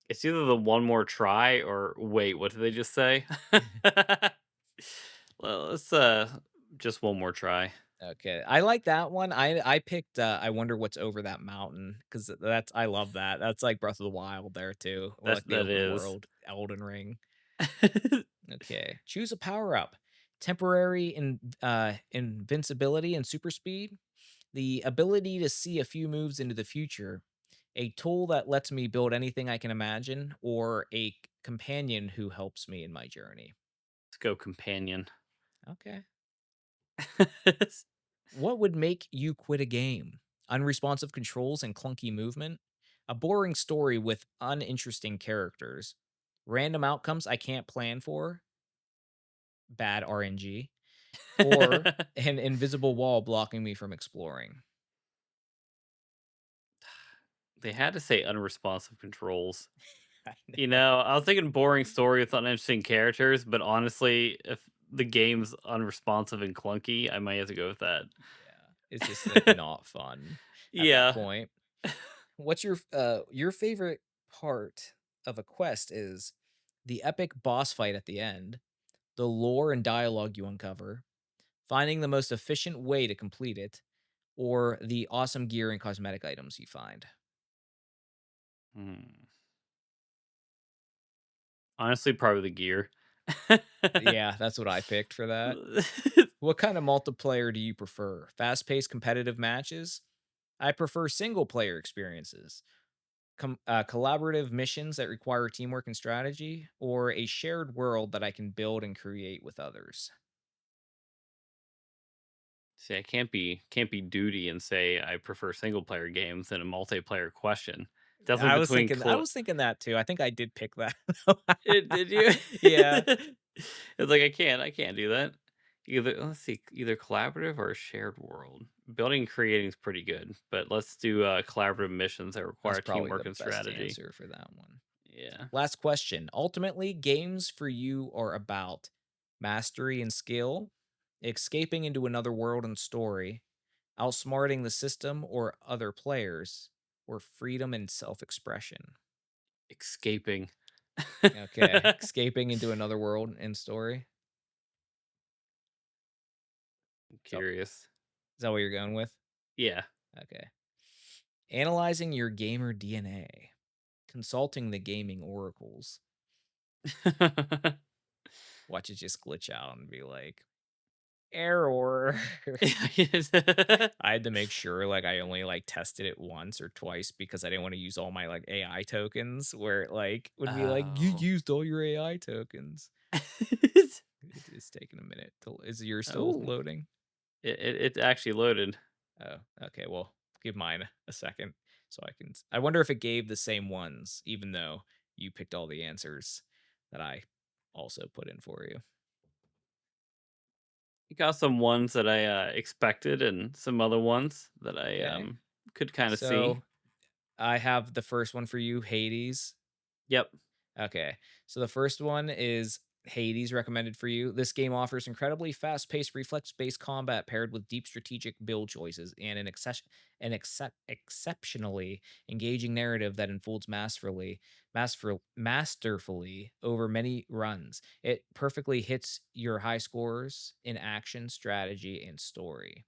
It's either the one more try or wait, what did they just say? Well, let's just one more try. Okay, I like that one. I picked I wonder what's over that mountain because that's I love that. That's like Breath of the Wild there too, or like the That open is. world Elden Ring. Okay, choose a power up. Temporary invincibility and super speed, the ability to see a few moves into the future, a tool that lets me build anything I can imagine, or a companion who helps me in my journey. Let's go companion. Okay. What would make you quit a game? Unresponsive controls and clunky movement, a boring story with uninteresting characters, random outcomes I can't plan for, bad RNG, or an invisible wall blocking me from exploring. They had to say unresponsive controls. I You know. know, I was thinking boring story with uninteresting characters, but honestly, if the game's unresponsive and clunky, I might have to go with that. Yeah, it's just like not fun at that Yeah. point. What's your favorite part of a quest is the epic boss fight at the end, the lore and dialogue you uncover, finding the most efficient way to complete it, or the awesome gear and cosmetic items you find. Hmm. Honestly, probably the gear. Yeah, that's what I picked for that. What kind of multiplayer do you prefer? Fast-paced competitive matches? I prefer single player experiences. Collaborative missions that require teamwork and strategy, or a shared world that I can build and create with others. See, I can't be duty and say I prefer single player games in a multiplayer question. Definitely between I was thinking that too. I think I did pick that. Did you? Yeah. It's like I can't do that. Either let's see, either collaborative or a shared world. Building and creating is pretty good, but let's do collaborative missions that That's require probably teamwork the and best strategy. answer for that one. Yeah. Last question. Ultimately, games for you are about mastery and skill, escaping into another world and story, outsmarting the system or other players, or freedom and self expression. Escaping. Okay. Escaping into another world and story. So, Curious. is that what you're going with? Yeah. Okay. Analyzing your gamer DNA, consulting the gaming oracles. Watch it just glitch out and be like, error. I had to make sure, like, I only, like, tested it once or twice because I didn't wanna use all my, like, AI tokens where it, like, would be like, "You Oh. used all your AI tokens." It is taking a minute to is yours still Oh. loading? It actually loaded. Oh, okay, well, give mine a second so I wonder if it gave the same ones even though you picked all the answers that I also put in for you. Got some ones that I expected and some other ones that I Okay. could kind of see. So, I have the first one for you, Hades. Yep. Okay. So the first one is Hades recommended for you. This game offers incredibly fast-paced, reflex-based combat paired with deep strategic build choices and exceptionally engaging narrative that unfolds masterfully over many runs. It perfectly hits your high scores in action, strategy, and story.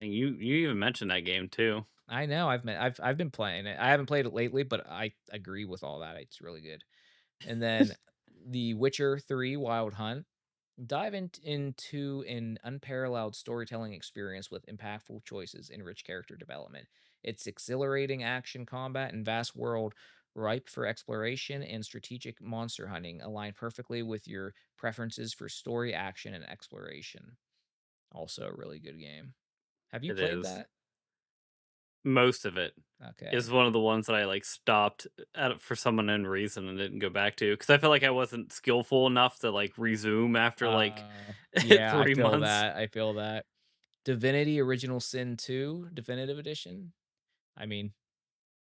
And you even mentioned that game too. I know I've been playing it. I haven't played it lately, but I agree with all that. It's really good. And then The Witcher 3 Wild Hunt. Dive into an unparalleled storytelling experience with impactful choices and rich character development. Its exhilarating action combat and vast world, ripe for exploration and strategic monster hunting, align perfectly with your preferences for story, action, and exploration. Also, a really good game. Have you It played is. that? Most of it is Okay. one of the ones that I, like, stopped at for some unknown reason and didn't go back to because I felt like I wasn't skillful enough to, like, resume after, like, Yeah, I 3 feel months. that. I feel that. Divinity Original Sin 2 Definitive Edition. I mean,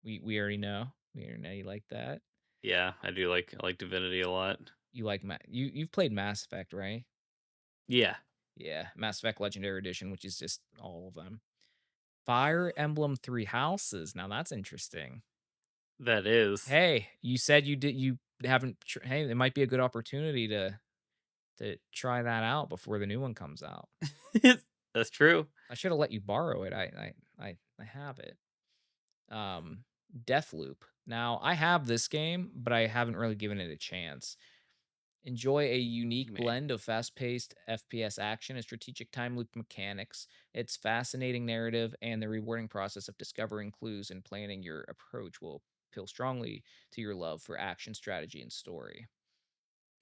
we already know. We already know you like that. Yeah, I like Divinity a lot. You like you've played Mass Effect, right? Yeah, Yeah, Mass Effect Legendary Edition, which is just all of them. Fire Emblem 3 Houses. Now that's interesting. that is. Hey, you said you haven't hey, it might be a good opportunity to try that out before the new one comes out. That's true. I should have let you borrow it. I have it. Um Deathloop. Now, I have this game, but I haven't really given it a chance. Enjoy a unique Me. blend of fast paced FPS action and strategic time loop mechanics. Its fascinating narrative and the rewarding process of discovering clues and planning your approach will appeal strongly to your love for action, strategy, and story.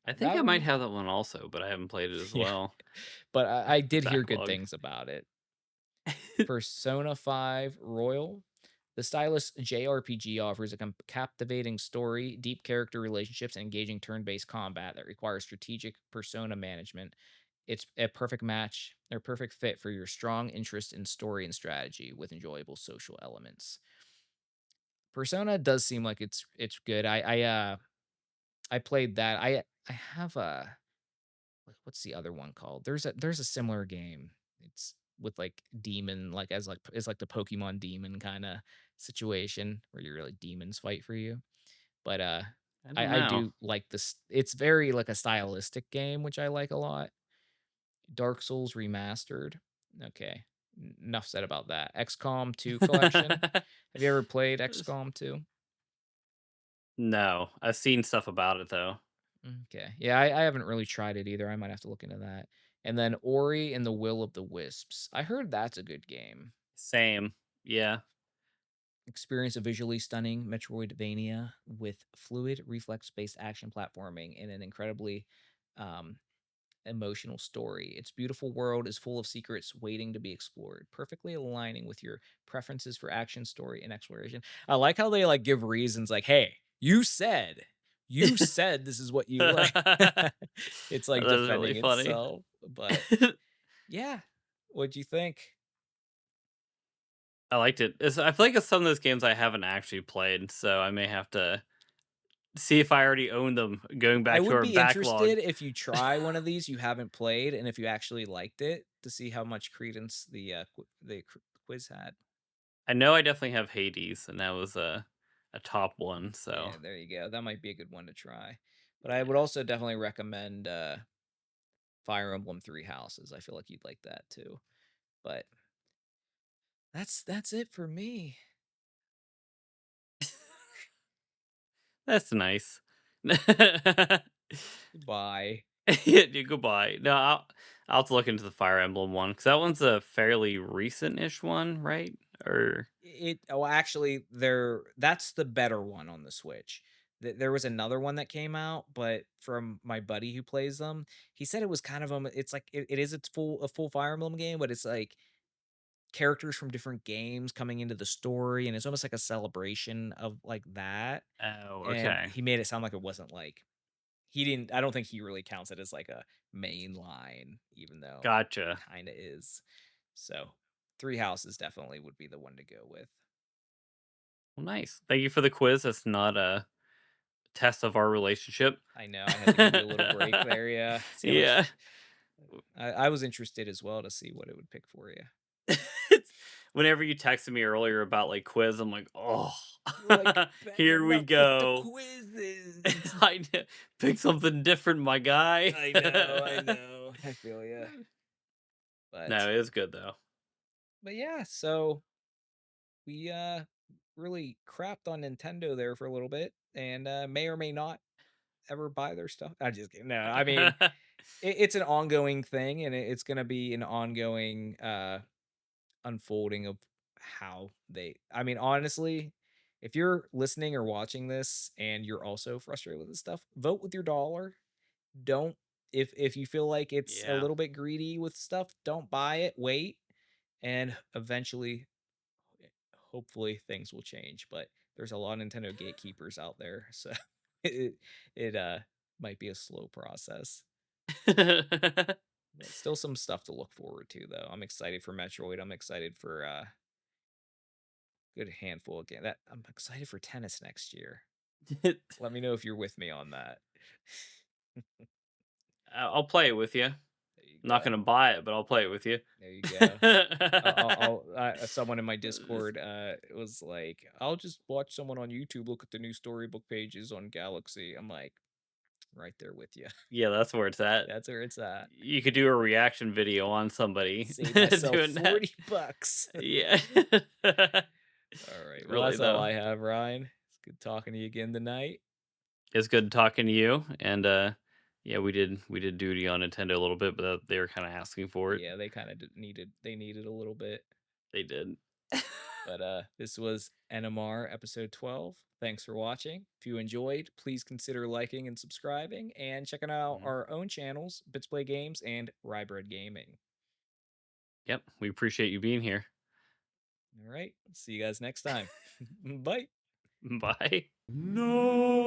I think That I might one, have that one also, but I haven't played it as yeah, well. but I The did hear good backlog. things about it. Persona 5 Royal. The stylish JRPG offers a captivating story, deep character relationships, and engaging turn based combat that requires strategic persona management. It's a perfect match or perfect fit for your strong interest in story and strategy with enjoyable social elements. Persona does seem like it's good. I played that. I have a what's the other one called? There's a similar game. It's with like demon like as like it's like the Pokemon demon kind of situation where you really demons fight for you. But I don't I know. do like this. It's very like a stylistic game, which I like a lot. Dark Souls remastered. Okay. Enough said about that. XCOM 2 collection. Have you ever played XCOM 2? No, I've seen stuff about it though. Okay. Yeah, I haven't really tried it either. I might have to look into that. And then Ori and the Will of the Wisps. I heard that's a good game. Same. Yeah. Experience a visually stunning Metroidvania with fluid, reflex based action platforming and an incredibly um, emotional story. Its beautiful world is full of secrets waiting to be explored, perfectly aligning with your preferences for action, story, and exploration. I like how they like give reasons like, "Hey, you said this is what you like." That It's like is really defending funny. itself, but yeah. What'd you think? I liked it. I feel like it's some of those games I haven't actually played, so I may have to see if I already own them, going I back to would our be backlog. interested if you try one of these you haven't played and if you actually liked it to see how much credence the quiz had. I know I definitely have Hades, and that was a top one, so Yeah, there you go. That might be a good one to try. But I would also definitely recommend Fire Emblem 3 Houses. I feel like you'd like that too. But that's it for me. that's nice. Bye. Yeah, goodbye. No, I'll have to look into the Fire Emblem one because that one's a fairly recent-ish one, right? Or Actually that's the better one on the Switch. There was another one that came out, but from my buddy who plays them, he said it was kind of it's like it is it's full a full Fire Emblem game, but it's like characters from different games coming into the story, and it's almost like a celebration of like that. oh, And okay, he made it sound like it wasn't like he didn't I don't think he really counts it as like a main line, even though it gotcha. kind of is. So, Three Houses definitely would be the one to go with. Well, nice. Thank you for the quiz. That's not test of our relationship. I know, I had to give you a little break there, yeah. See how much Yeah. I was interested as well to see what it would pick for you. Whenever you texted me earlier about, like, quiz, I'm like, "Oh, You're like, "Bad here we enough with the go." quizzes." Pick something different, my guy. I know, I feel ya. No, But it was good, though. yeah, so we, really crapped on Nintendo there for a little bit and, may or may not ever buy their stuff. I just kidding. No, I mean, it's an ongoing thing, and it's gonna be an ongoing, unfolding of how they I mean, honestly, if you're listening or watching this and you're also frustrated with this stuff, vote with your dollar. Don't if you feel like it's a Yeah. little bit greedy with stuff, don't buy it, wait, and eventually, hopefully things will change, but there's a lot of Nintendo gatekeepers out there, so it might be a slow process. But still some stuff to look forward to, though. I'm excited for Metroid. I'm excited for good handful again. That I'm excited for tennis next year. Let me know if you're with me on that. I'll play it with you. There you Not go. gonna buy it, but I'll play it with you. There you go. Someone in my Discord was like, I'll just watch someone on YouTube look at the new storybook pages on Galaxy. I'm like, right there with you. Yeah, that's where it's at. That's where it's at. You could do a reaction video on somebody Save myself doing that. $40. Yeah. All right. Well, Really, that's all though. I have, Ryan. It's good talking to you again tonight. It's good talking to you, and, yeah, we did duty on Nintendo a little bit, but, they were kinda asking for it. Yeah, they kind of needed a little bit. They did. But this was NMR episode 12. Thanks for watching. If you enjoyed, please consider liking and subscribing and checking out Mhm. our own channels, Bits Play Games and Rybread Gaming. Yep, we appreciate you being here. All right. See you guys next time. Bye. Bye. No.